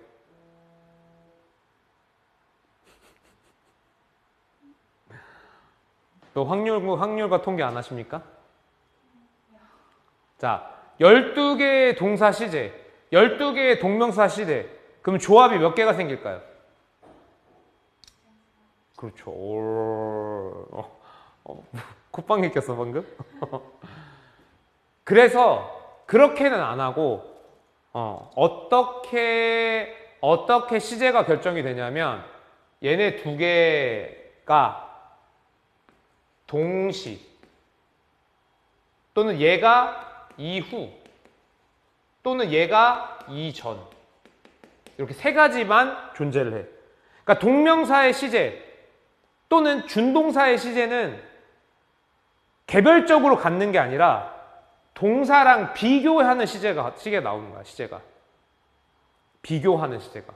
또 확률과 통계 안 하십니까? 자, 12개의 동사 시제, 12개의 동명사 시제. 그럼 조합이 몇 개가 생길까요? 그렇죠. 콧방귀 꼈어 방금? 그래서 그렇게는 안 하고 어떻게 시제가 결정이 되냐면 얘네 두 개가 동시 또는 얘가 이후 또는 얘가 이전 이렇게 세 가지만 존재를 해. 그러니까 동명사의 시제 또는 준동사의 시제는 개별적으로 갖는 게 아니라 동사랑 비교하는 시제가 나오는 거야. 시제가 비교하는 시제가.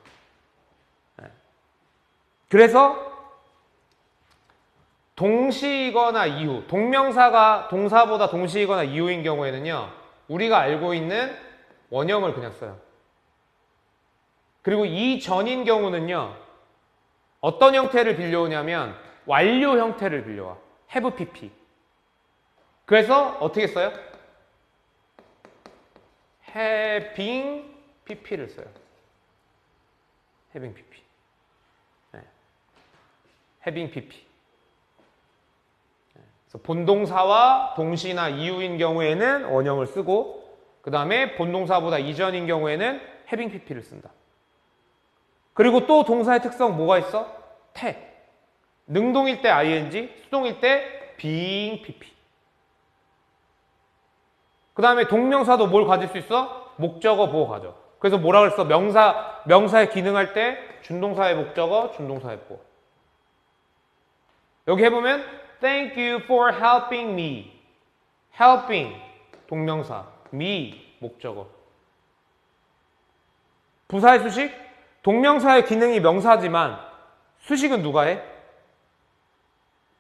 그래서 동시이거나 이후, 동명사가 동사보다 동시이거나 이후인 경우에는요, 우리가 알고 있는 원형을 그냥 써요. 그리고 이전인 경우는요, 어떤 형태를 빌려오냐면 완료 형태를 빌려와. have pp. 그래서 어떻게 써요? having pp를 써요. having pp. 네. having pp. 본동사와 동시나 이후인 경우에는 원형을 쓰고 그 다음에 본동사보다 이전인 경우에는 having pp를 쓴다. 그리고 또 동사의 특성 뭐가 있어? 태. 능동일 때 ing, 수동일 때 being pp. 그 다음에 동명사도 뭘 가질 수 있어? 목적어 보호 가져. 그래서 뭐라 그랬어? 명사에 기능할 때 준동사의 목적어, 준동사의 보호. 여기 해보면 Thank you for helping me. helping 동명사, 미 목적어. 부사의 수식? 동명사의 기능이 명사지만 수식은 누가 해?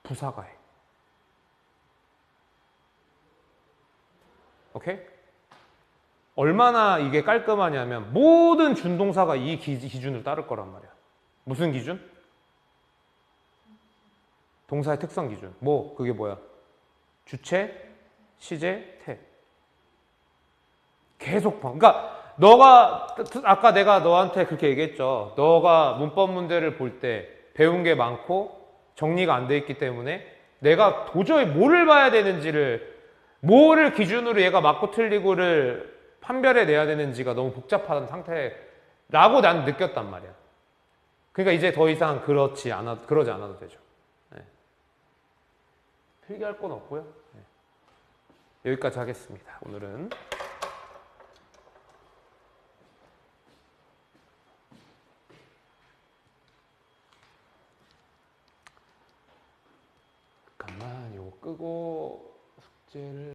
부사가 해. 오케이? 얼마나 이게 깔끔하냐면 모든 준동사가 이 기준을 따를 거란 말이야. 무슨 기준? 동사의 특성 기준. 뭐 그게 뭐야? 주체, 시제, 태. 계속 그러니까 너가 아까 내가 너한테 그렇게 얘기했죠. 너가 문법 문제를 볼 때 배운 게 많고 정리가 안 돼 있기 때문에 내가 도저히 뭐를 봐야 되는지를 뭐를 기준으로 얘가 맞고 틀리고를 판별해 내야 되는지가 너무 복잡한 상태라고 난 느꼈단 말이야. 그러니까 이제 더 이상 그러지 않아도 되죠. 네. 필기할 건 없고요. 네. 여기까지 하겠습니다. 오늘은. 잠깐만, 이거 끄고 숙제를